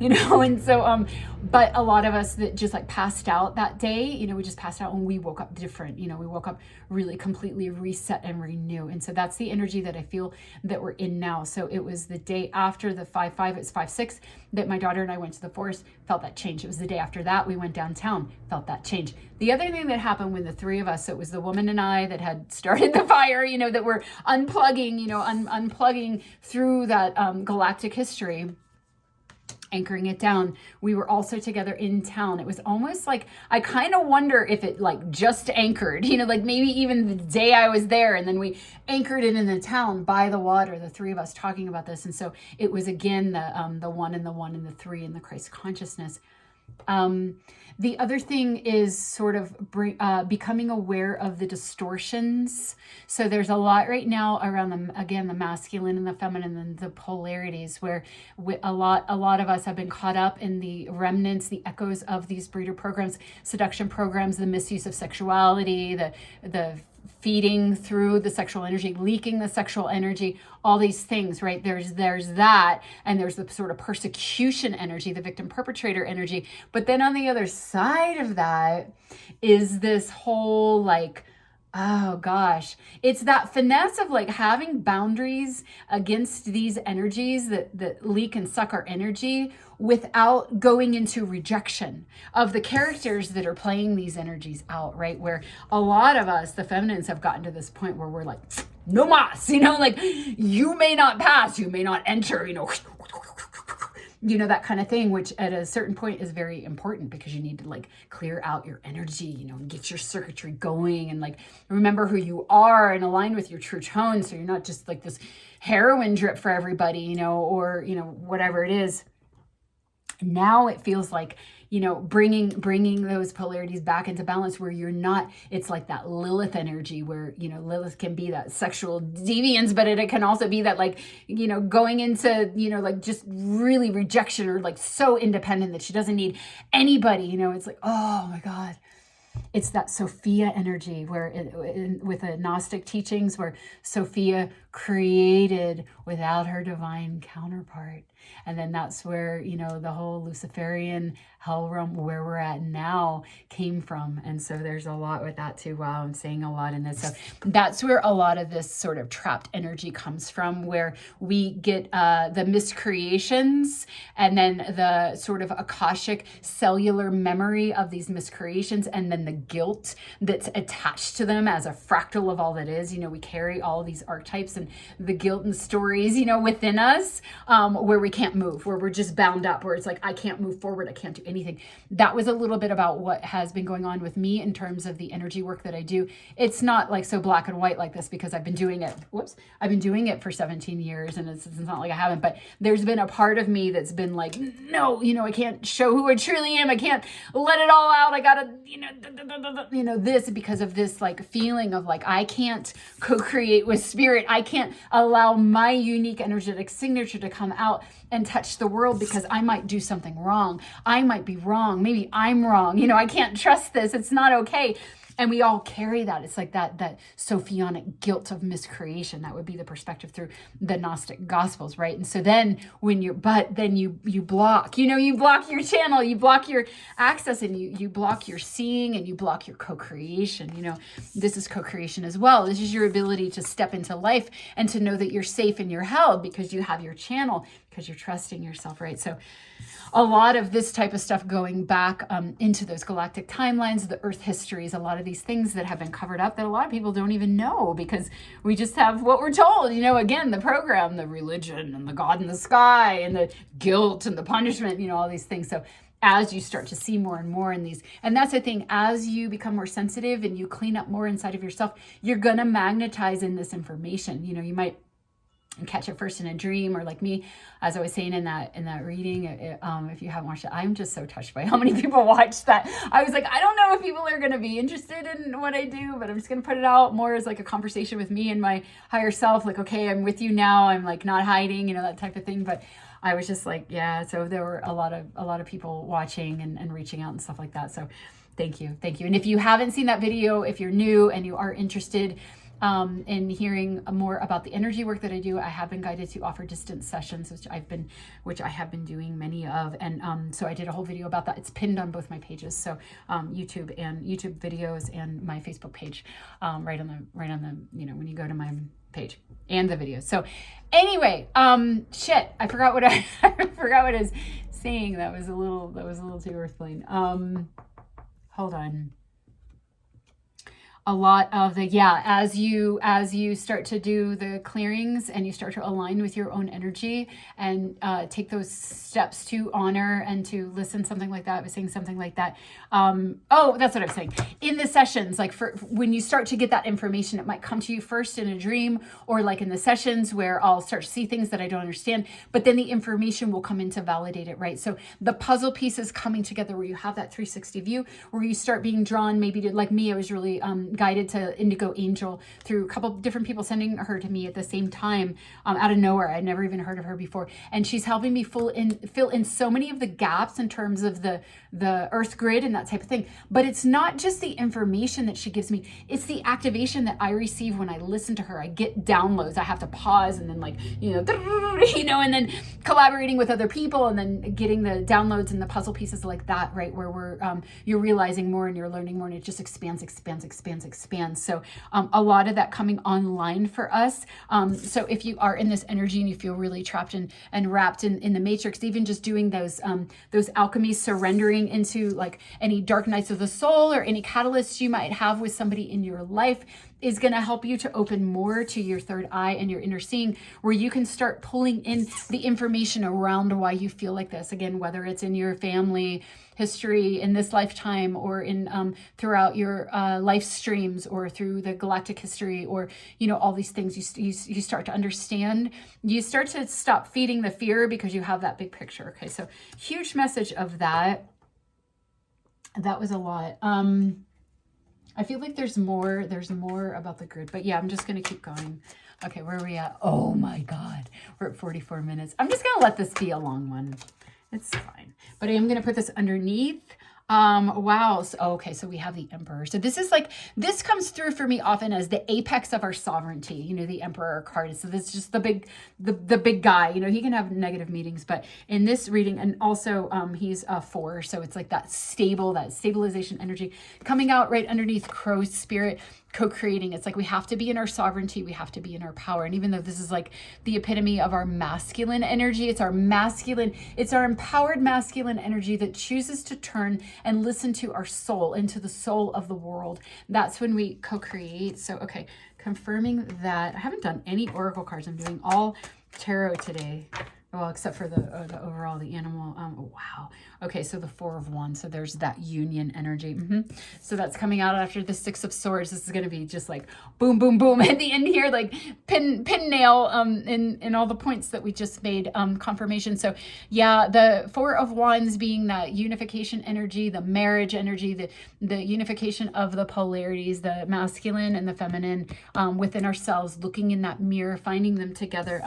and so, but a lot of us that just like passed out that day, we just passed out, and we woke up different, we woke up really completely reset and renew. And so that's the energy that I feel that we're in now. So it was the day after the 5-5, it's 5-6 that my daughter and I went to the forest, felt that change. It was the day after that we went downtown, felt that change. The other thing that happened when the 3 of us, so it was the woman and I that had started the fire, that were unplugging, unplugging through that galactic history, anchoring it down. We were also together in town. It was almost like, I kind of wonder if it like just anchored, like maybe even the day I was there, and then we anchored it in the town by the water, the 3 of us talking about this. And so it was again the 1 and the 1 and the 3 in the Christ consciousness. The other thing is sort of becoming aware of the distortions. So there's a lot right now around the masculine and the feminine and the polarities, where a lot of us have been caught up in the remnants, the echoes of these breeder programs, seduction programs, the misuse of sexuality, the feeding through the sexual energy, leaking the sexual energy, all these things, right? There's that, and there's the sort of persecution energy, the victim perpetrator energy. But then on the other side of that is this whole like Oh gosh. It's that finesse of like having boundaries against these energies that leak and suck our energy without going into rejection of the characters that are playing these energies out, right? Where a lot of us, the feminines, have gotten to this point where we're like, no mas, like you may not pass, you may not enter, that kind of thing, which at a certain point is very important because you need to like clear out your energy, get your circuitry going and like remember who you are and align with your true tone. So you're not just like this heroin drip for everybody, or, whatever it is. Now it feels like, bringing those polarities back into balance where you're not, it's like that Lilith energy where, Lilith can be that sexual deviance, but it can also be that like, going into, like just really rejection or like so independent that she doesn't need anybody, it's like, oh my God. It's that Sophia energy where with the Gnostic teachings where Sophia created without her divine counterpart. And then that's where, the whole Luciferian hell realm where we're at now came from. And so there's a lot with that too. Wow, I'm saying a lot in this. So that's where a lot of this sort of trapped energy comes from, where we get the miscreations and then the sort of Akashic cellular memory of these miscreations and then the guilt that's attached to them as a fractal of all that is. We carry all these archetypes and the guilt and stories, within us where we can't move, where we're just bound up, where it's like, I can't move forward. I can't do anything. That was a little bit about what has been going on with me in terms of the energy work that I do. It's not like so black and white like this because I've been doing it. I've been doing it for 17 years and it's not like I haven't, but there's been a part of me that's been like, no, I can't show who I truly am. I can't let it all out. I gotta, this because of this like feeling of like, I can't co-create with spirit. I can't allow my unique energetic signature to come out and touch the world because I might do something wrong. I might be wrong. Maybe I'm wrong. I can't trust this. It's not okay. And we all carry that. It's like that Sophionic guilt of miscreation. That would be the perspective through the Gnostic Gospels, right? And so then you block, you block your channel, you block your access, and you block your seeing, and you block your co-creation. This is co-creation as well. This is your ability to step into life and to know that you're safe and you're held because you have your channel, because you're trusting yourself, right? So a lot of this type of stuff going back into those galactic timelines, the earth histories, a lot of these things that have been covered up that a lot of people don't even know because we just have what we're told, again, the program, the religion and the God in the sky and the guilt and the punishment, all these things. So as you start to see more and more in these, and that's the thing, as you become more sensitive and you clean up more inside of yourself, you're going to magnetize in this information. You might catch it first in a dream, or like me, as I was saying in that reading, if you haven't watched it, I'm just so touched by how many people watched that. I was like, I don't know if people are going to be interested in what I do, but I'm just going to put it out more as like a conversation with me and my higher self. Like, okay, I'm with you now. I'm like not hiding, that type of thing. But I was just like, yeah. So there were a lot of people watching and reaching out and stuff like that. So thank you. And if you haven't seen that video, if you're new and you are interested in hearing more about the energy work that I do, I have been guided to offer distance sessions, which I have been doing many of. And so I did a whole video about that. It's pinned on both my pages. So YouTube videos and my Facebook page, right on the, when you go to my page and the videos. So anyway, I forgot what I forgot what I was saying. That was a little too earthling. Hold on. A lot of as you start to do the clearings and you start to align with your own energy and take those steps to honor and to listen, something like that. I was saying something like that. That's what I'm saying. In the sessions, like for when you start to get that information, it might come to you first in a dream, or like in the sessions where I'll start to see things that I don't understand, but then the information will come in to validate it, right? So the puzzle pieces coming together where you have that 360 view, where you start being drawn, maybe to, like me, I was really guided to Indigo Angel through a couple different people sending her to me at the same time, out of nowhere. I'd never even heard of her before. And she's helping me fill in so many of the gaps in terms of the earth grid and that type of thing. But it's not just the information that she gives me, it's the activation that I receive when I listen to her. I get downloads. I have to pause and then and then collaborating with other people and then getting the downloads and the puzzle pieces like that, right? Where you're realizing more and you're learning more, and it just expands. expands. So a lot of that coming online for us. So if you are in this energy and you feel really trapped and wrapped in the matrix, even just doing those alchemies, surrendering into like any dark nights of the soul or any catalysts you might have with somebody in your life, is going to help you to open more to your third eye and your inner seeing, where you can start pulling in the information around why you feel like this. Again, whether it's in your family history in this lifetime, or in throughout your life streams, or through the galactic history, or all these things, you start to understand. You start to stop feeding the fear because you have that big picture. Okay, so huge message of that. That was a lot. I feel like there's more about the grid, but yeah, I'm just going to keep going. Okay, where are we at? Oh my God, we're at 44 minutes. I'm just going to let this be a long one. It's fine, but I am going to put this underneath. Wow. So, okay. So we have the Emperor. So this comes through for me often as the apex of our sovereignty, the Emperor card. So this is just the big guy, he can have negative meetings, but in this reading, and also, he's a 4. So it's like that stabilization energy coming out right underneath Crow's spirit, co-creating. It's like we have to be in our sovereignty, we have to be in our power. And even though this is like the epitome of our masculine energy, it's our empowered masculine energy that chooses to turn and listen to our soul, into the soul of the world. That's when we co-create. So okay, confirming that. I haven't done any oracle cards. I'm doing all tarot today. Well, except for the overall, the animal. Wow. Okay, so the 4 of Wands. So there's that union energy. So that's coming out after the 6 of Swords. This is going to be just like boom, boom, boom at the end here, like pin nail in all the points that we just made, confirmation. So yeah, the 4 of Wands being that unification energy, the marriage energy, the unification of the polarities, the masculine and the feminine within ourselves, looking in that mirror, finding them together.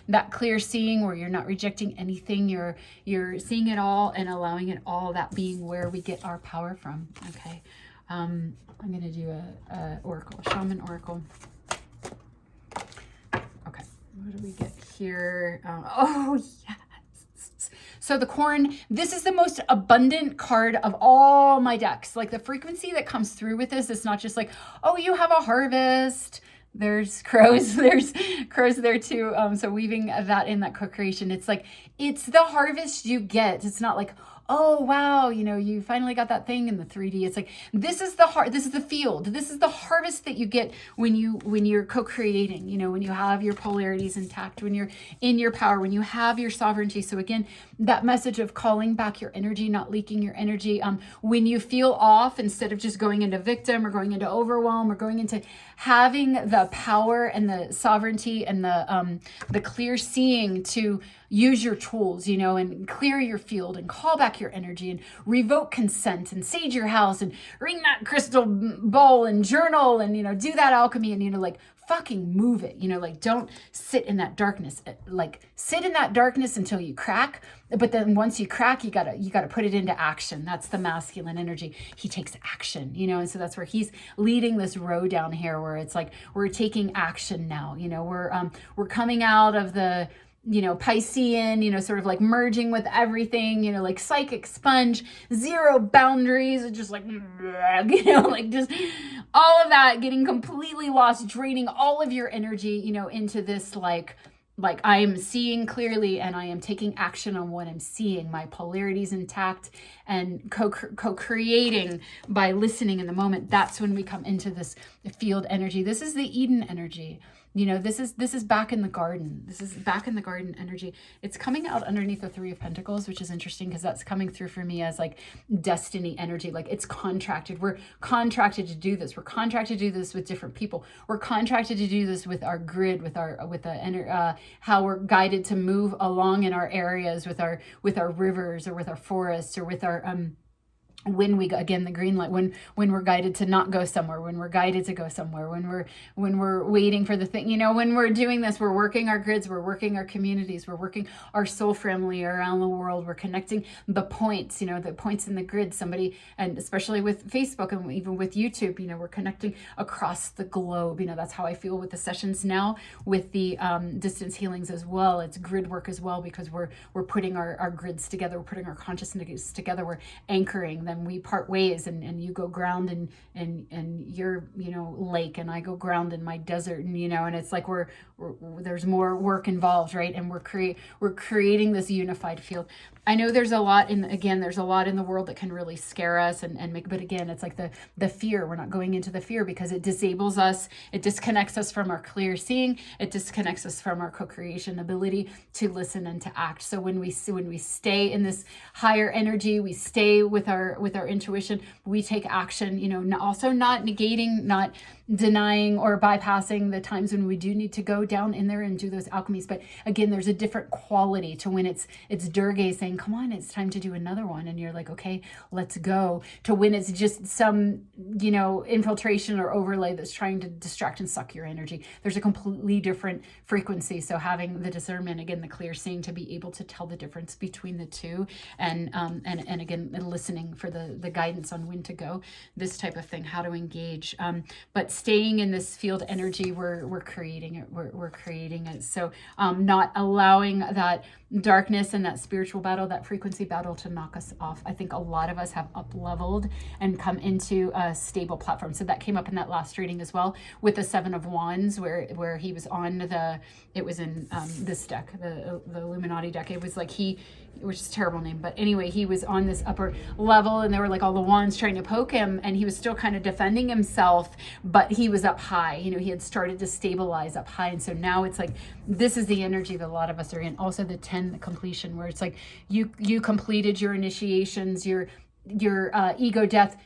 That clear seeing where you're not rejecting anything, you're seeing it all and allowing it all, that being where we get our power from. Okay, I'm gonna do a oracle, shaman oracle. Okay, what do we get here? Oh yes. So the corn, this is the most abundant card of all my decks. Like the frequency that comes through with this, it's not just like, oh, you have a harvest. There's crows there too. So weaving that in, that co-creation, it's like, it's the harvest you get. It's not like, oh, wow, you finally got that thing in the 3D. It's like, this is the field. This is the harvest that you get when you're co-creating, when you have your polarities intact, when you're in your power, when you have your sovereignty. So again, that message of calling back your energy, not leaking your energy. When you feel off, instead of just going into victim or going into overwhelm or going into having the power and the sovereignty and the clear seeing to use your tools, and clear your field and call back your energy and revoke consent and sage your house and ring that crystal bowl and journal and, do that alchemy and, like fucking move it, like don't sit in that darkness, like sit in that darkness until you crack. But then once you crack, you gotta put it into action. That's the masculine energy. He takes action, and so that's where he's leading this row down here, where it's like, we're taking action now, we're coming out of the, Piscean, sort of like merging with everything, like psychic sponge, zero boundaries, just like, like just all of that, getting completely lost, draining all of your energy, into this like I am seeing clearly and I am taking action on what I'm seeing. My polarity's intact and co-creating by listening in the moment. That's when we come into this field energy. This is the Eden energy. This is back in the garden. This is back in the garden energy. It's coming out underneath the 3 of Pentacles, which is interesting because that's coming through for me as like destiny energy. Like it's contracted. We're contracted to do this. We're contracted to do this with different people. We're contracted to do this with our grid, with how we're guided to move along in our areas, with our rivers or with our forests or with our when we, again, the green light, when we're guided to not go somewhere, when we're guided to go somewhere, when we're waiting for the thing, when we're doing this, we're working our grids, we're working our communities, we're working our soul family around the world, we're connecting the points, the points in the grid, somebody, and especially with Facebook and even with YouTube, we're connecting across the globe. That's how I feel with the sessions now, with the distance healings as well. It's grid work as well, because we're putting our grids together, we're putting our consciousness together, we're anchoring then we part ways, and you go ground and your, lake, and I go ground in my desert, and it's like we're there's more work involved, right? And we're creating this unified field. I know there's a lot in the world that can really scare us and make, but again, it's like the fear. We're not going into the fear because it disables us. It disconnects us from our clear seeing. It disconnects us from our co-creation ability to listen and to act. So when we stay in this higher energy, we stay with our intuition, we take action, also not negating, not denying or bypassing the times when we do need to go down in there and do those alchemies. But again, there's a different quality to when it's Durga saying, come on, it's time to do another one. And you're like, okay, let's go, to when it's just some, infiltration or overlay that's trying to distract and suck your energy. There's a completely different frequency. So having the discernment, again, the clear seeing, to be able to tell the difference between the two, and again, listening for the guidance on when to go, this type of thing, how to engage. But staying in this field energy, we're creating it. We're creating it. So not allowing that darkness and that spiritual battle, that frequency battle, to knock us off. I think a lot of us have up leveled and come into a stable platform. So that came up in that last reading as well, with the Seven of Wands, where he was on it was in this deck, the Illuminati deck. It was like which is a terrible name, but anyway, he was on this upper level, and there were like all the wands trying to poke him, and he was still kind of defending himself, but he was up high. He had started to stabilize up high, and so now it's like this is the energy that a lot of us are in. Also the 10 completion, where it's like you completed your initiations, your ego death.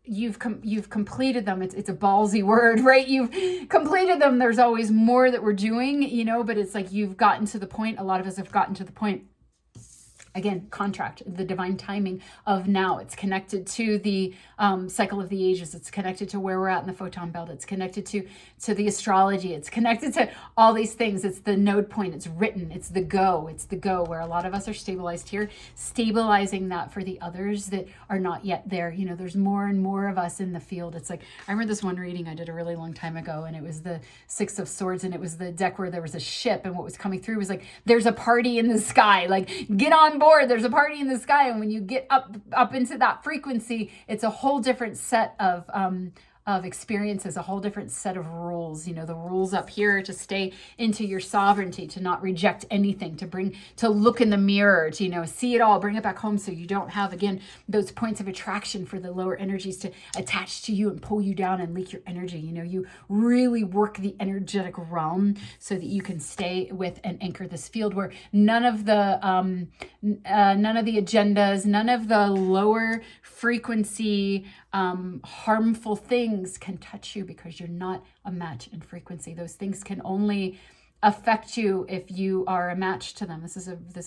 You've completed them. It's a ballsy word, right? You've completed them. There's always more that we're doing, but it's like you've gotten to the point. A lot of us have gotten to the point. Again, contract, the divine timing of now. It's connected to the cycle of the ages. It's connected to where we're at in the photon belt. It's connected to the astrology. It's connected to all these things. It's the node point. It's written. It's the go. It's the go, where a lot of us are stabilized here, stabilizing that for the others that are not yet there. There's more and more of us in the field. It's like, I remember this one reading I did a really long time ago, and it was the Six of Swords, and it was the deck where there was a ship, and what was coming through was like, there's a party in the sky. Like, get on board. There's a party in the sky. And when you get up into that frequency, it's a whole different set of experiences, a whole different set of rules. The rules up here to stay into your sovereignty, to not reject anything, to look in the mirror, to see it all, bring it back home, so you don't have, again, those points of attraction for the lower energies to attach to you and pull you down and leak your energy. You really work the energetic realm so that you can stay with and anchor this field where none of the agendas, none of the lower frequency harmful things can touch you, because you're not a match in frequency. Those things can only affect you if you are a match to them. This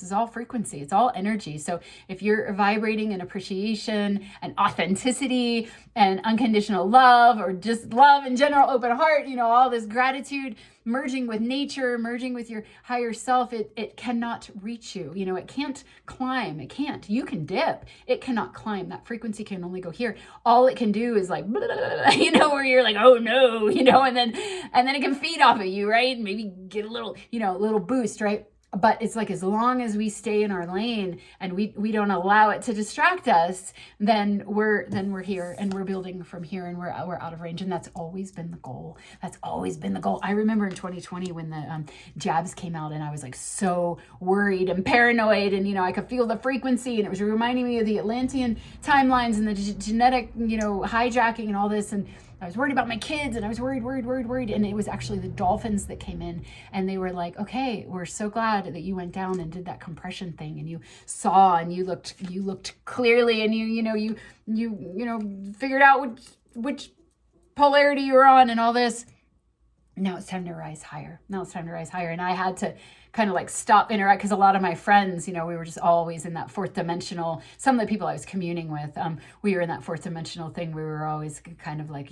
is all frequency. It's all energy. So if you're vibrating in appreciation and authenticity and unconditional love, or just love in general, open heart, all this gratitude, merging with nature, merging with your higher self, it cannot reach you. It can't climb. It can't. You can dip. It cannot climb. That frequency can only go here. All it can do is like, where you're like, oh no, and then it can feed off of you, right? Maybe get a little boost, right? But it's like, as long as we stay in our lane and we don't allow it to distract us, then we're here, and we're building from here, and we're out of range. And that's always been the goal. That's always been the goal. I remember in 2020 when the jabs came out, and I was like so worried and paranoid, and I could feel the frequency, and it was reminding me of the Atlantean timelines and the genetic hijacking and all this, and I was worried about my kids, and I was worried. And it was actually the dolphins that came in, and they were like, okay, we're so glad that you went down and did that compression thing, and you saw, and you looked clearly, and you figured out which polarity you were on and all this. Now it's time to rise higher. And I had to kind of like stop interact, because a lot of my friends, we were just always in that fourth dimensional. Some of the people I was communing with, we were in that fourth dimensional thing. We were always kind of like,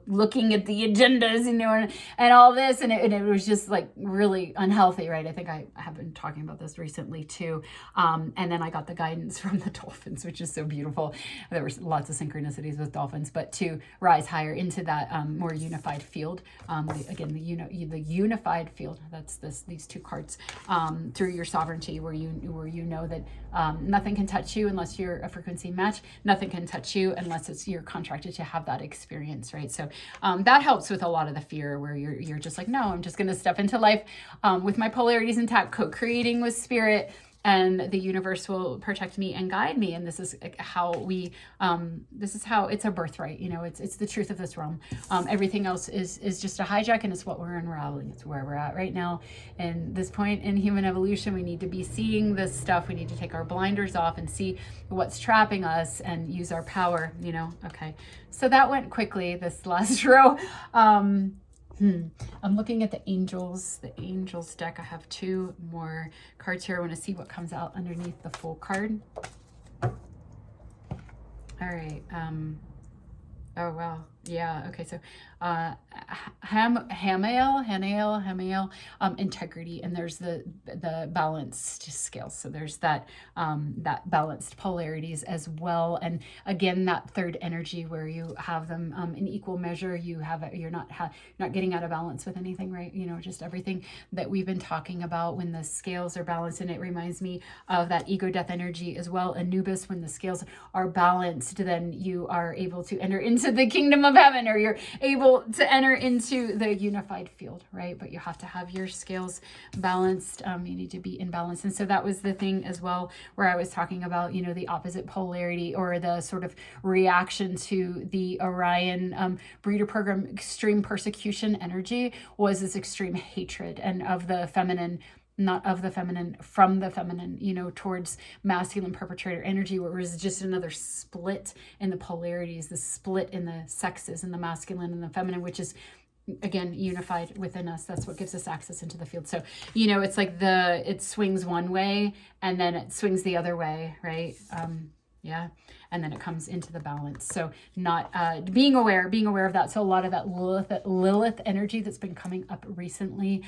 looking at the agendas, and all this, and it was just like really unhealthy, right? I think I have been talking about this recently too. And then I got the guidance from the dolphins, which is so beautiful. There was lots of synchronicities with dolphins, but to rise higher into that more unified field. Again, the unified field. That's these two cards. through your sovereignty, where you know that nothing can touch you unless you're a frequency match. Nothing can touch you unless you're contracted to have that experience, right? So that helps with a lot of the fear, where you're just like, no, I'm just going to step into life with my polarities intact, co-creating with spirit, and the universe will protect me and guide me. And this is how it's a birthright. It's the truth of this realm. Everything else is just a hijack, and it's what we're unraveling. It's where we're at right now. And this point in human evolution, we need to be seeing this stuff. We need to take our blinders off and see what's trapping us and use our power, Okay. So that went quickly, this last row. I'm looking at the angels deck. I have 2 more cards here. I want to see what comes out underneath the full card. All right. Oh, wow. Yeah. Okay. So, Hamael, integrity, and there's the balanced scale. So there's that balanced polarities as well. And again, that third energy where you have them in equal measure. You're not getting out of balance with anything, right? Just everything that we've been talking about when the scales are balanced. And it reminds me of that ego death energy as well. Anubis, when the scales are balanced, then you are able to enter into the kingdom of heaven, or you're able to enter into the unified field, right? But you have to have your scales balanced. You need to be in balance. And so that was the thing as well, where I was talking about, the opposite polarity, or the sort of reaction to the Orion breeder program extreme persecution energy, was this extreme hatred and of the feminine, not of the feminine, from the feminine, towards masculine perpetrator energy, where it was just another split in the polarities, the split in the sexes, in the masculine and the feminine, which is, again, unified within us. That's what gives us access into the field. So, it's like it swings one way and then it swings the other way, right? Yeah. And then it comes into the balance. So not being aware of that. So a lot of that Lilith energy that's been coming up recently,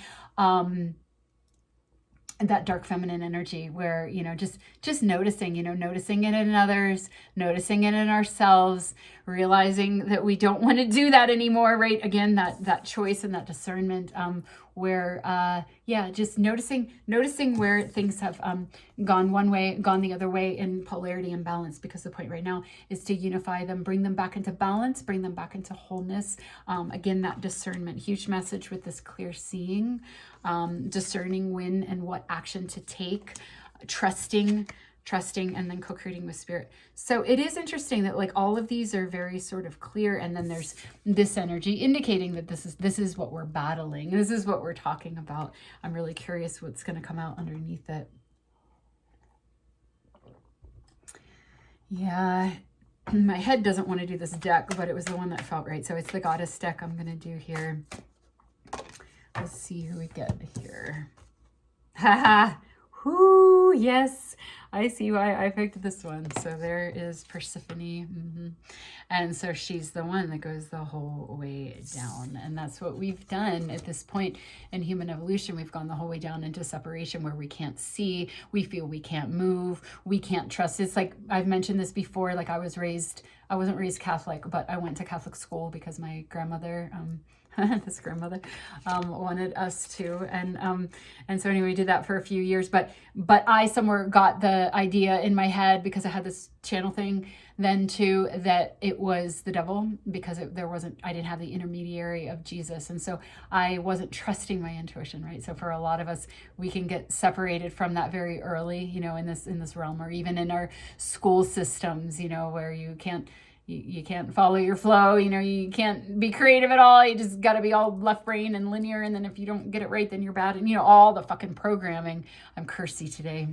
that dark feminine energy, where just noticing it in others, noticing it in ourselves, realizing that we don't want to do that anymore, right? Again, that choice and that discernment, where just noticing where things have gone one way, gone the other way in polarity and balance, because the point right now is to unify them, bring them back into balance, bring them back into wholeness. Again, that discernment, huge message with this clear seeing, discerning when and what action to take, trusting, and then co-creating with spirit. So it is interesting that all of these are very sort of clear, and then there's this energy indicating that this is what we're battling. This is what we're talking about. I'm really curious what's going to come out underneath it. Yeah, my head doesn't want to do this deck, but it was the one that felt right. So it's the goddess deck I'm going to do here. Let's see who we get here. Haha. Whoo, yes, I see why I picked this one. So there is Persephone. And so she's the one that goes the whole way down. And that's what we've done at this point in human evolution. We've gone the whole way down into separation, where we can't see, we feel we can't move, we can't trust. It's like, I've mentioned this before, I wasn't raised Catholic, but I went to Catholic school because my grandmother, this grandmother wanted us to, and so anyway, we did that for a few years, but I somewhere got the idea in my head, because I had this channel thing then too, that it was the devil, because I didn't have the intermediary of Jesus, and so I wasn't trusting my intuition, right? So for a lot of us, we can get separated from that very early, in this realm, or even in our school systems, where you can't follow your flow, you can't be creative at all. You just got to be all left brain and linear. And then if you don't get it right, then you're bad. And, all the fucking programming. I'm cursy today.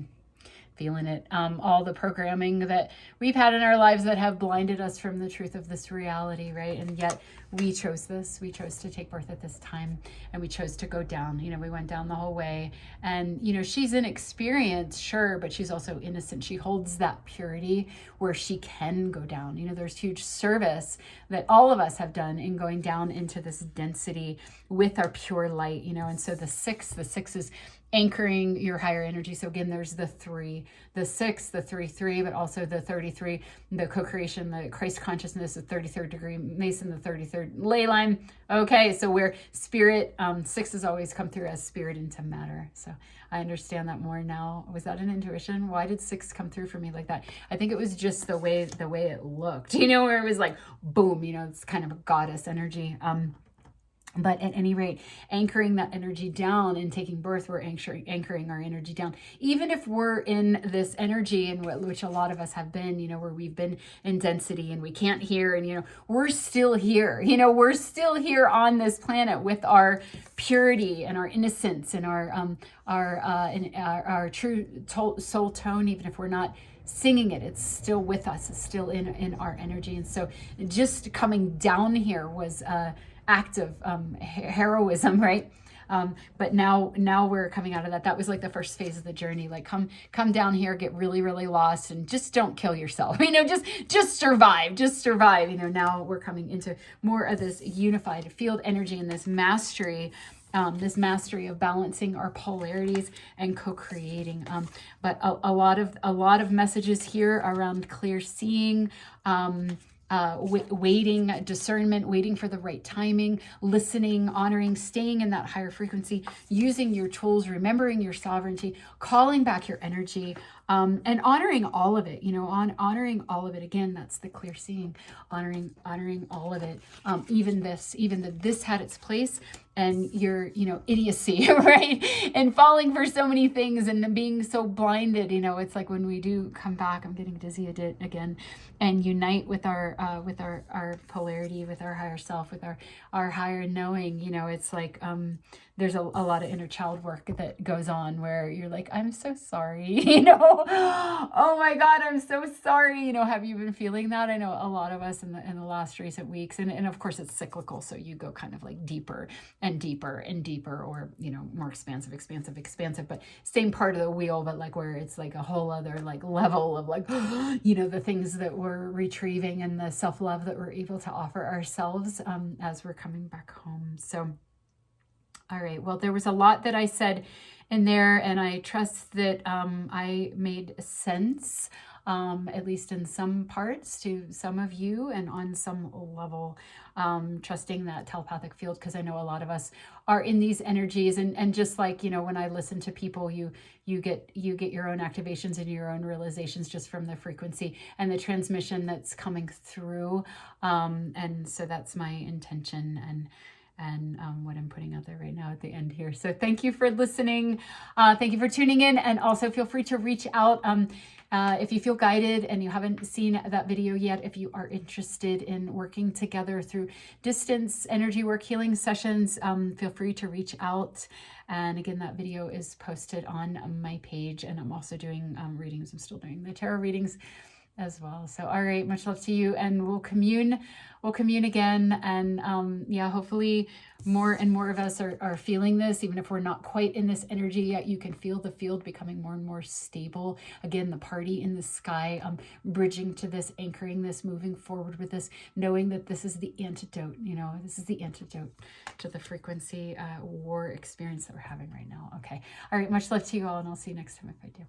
Feeling it. All the programming that we've had in our lives that have blinded us from the truth of this reality, right? And yet we chose this. We chose to take birth at this time, and we chose to go down. We went down the whole way. And, she's inexperienced, sure, but she's also innocent. She holds that purity where she can go down. There's huge service that all of us have done in going down into this density with our pure light, and so the six is anchoring your higher energy. So again, there's the 3, the 6, the 3-3, but also the 33, the co-creation, the Christ consciousness, the 33rd degree Mason, the 33rd ley line. Okay, so where spirit, 6 has always come through as spirit into matter. So I understand that more now. Was that an intuition? Why did 6 come through for me like that? I think it was just the way it looked, where it was like, boom, it's kind of a goddess energy. But at any rate, anchoring that energy down and taking birth, we're anchoring our energy down. Even if we're in this energy, and which a lot of us have been, where we've been in density and we can't hear, and, we're still here. We're still here on this planet with our purity and our innocence and our true soul tone, even if we're not singing it, it's still with us. It's still in our energy. And so just coming down here was act of heroism, right? But now we're coming out of that. That was like the first phase of the journey. Like come down here, get really, really lost, and just don't kill yourself. Just survive. Now we're coming into more of this unified field energy and this mastery of balancing our polarities and co-creating. But a lot of messages here around clear seeing, waiting, discernment, waiting for the right timing, listening, honoring, staying in that higher frequency, using your tools, remembering your sovereignty, calling back your energy, and honoring all of it, honoring all of it. Again, that's the clear seeing, honoring all of it. Even that this had its place, and your, idiocy, right? And falling for so many things and being so blinded, it's like when we do come back, I'm getting dizzy again, and unite with our polarity, with our higher self, with our higher knowing, it's like, there's a lot of inner child work that goes on where you're like, I'm so sorry, oh my God, I'm so sorry. Have you been feeling that? I know a lot of us in the last recent weeks, and of course it's cyclical. So you go kind of like deeper and deeper and deeper, or, more expansive, but same part of the wheel, but like where it's like a whole other like level of like, the things that we're retrieving and the self-love that we're able to offer ourselves, as we're coming back home. So, all right. Well, there was a lot that I said in there, and I trust that I made sense, at least in some parts, to some of you, and on some level, trusting that telepathic field, because I know a lot of us are in these energies, and just like, when I listen to people, you get your own activations and your own realizations just from the frequency and the transmission that's coming through, and so that's my intention and what I'm putting out there right now at the end here. So thank you for listening. Thank you for tuning in. And also feel free to reach out if you feel guided and you haven't seen that video yet. If you are interested in working together through distance energy work healing sessions, feel free to reach out. And again, that video is posted on my page. And I'm also doing readings. I'm still doing the tarot readings as well. So, all right, much love to you, and we'll commune again. And hopefully more and more of us are feeling this, even if we're not quite in this energy yet. You can feel the field becoming more and more stable. Again, the party in the sky, bridging to this, anchoring this, moving forward with this, knowing that this is the antidote, this is the antidote to the frequency war experience that we're having right now. Okay. All right. Much love to you all, and I'll see you next time if I do.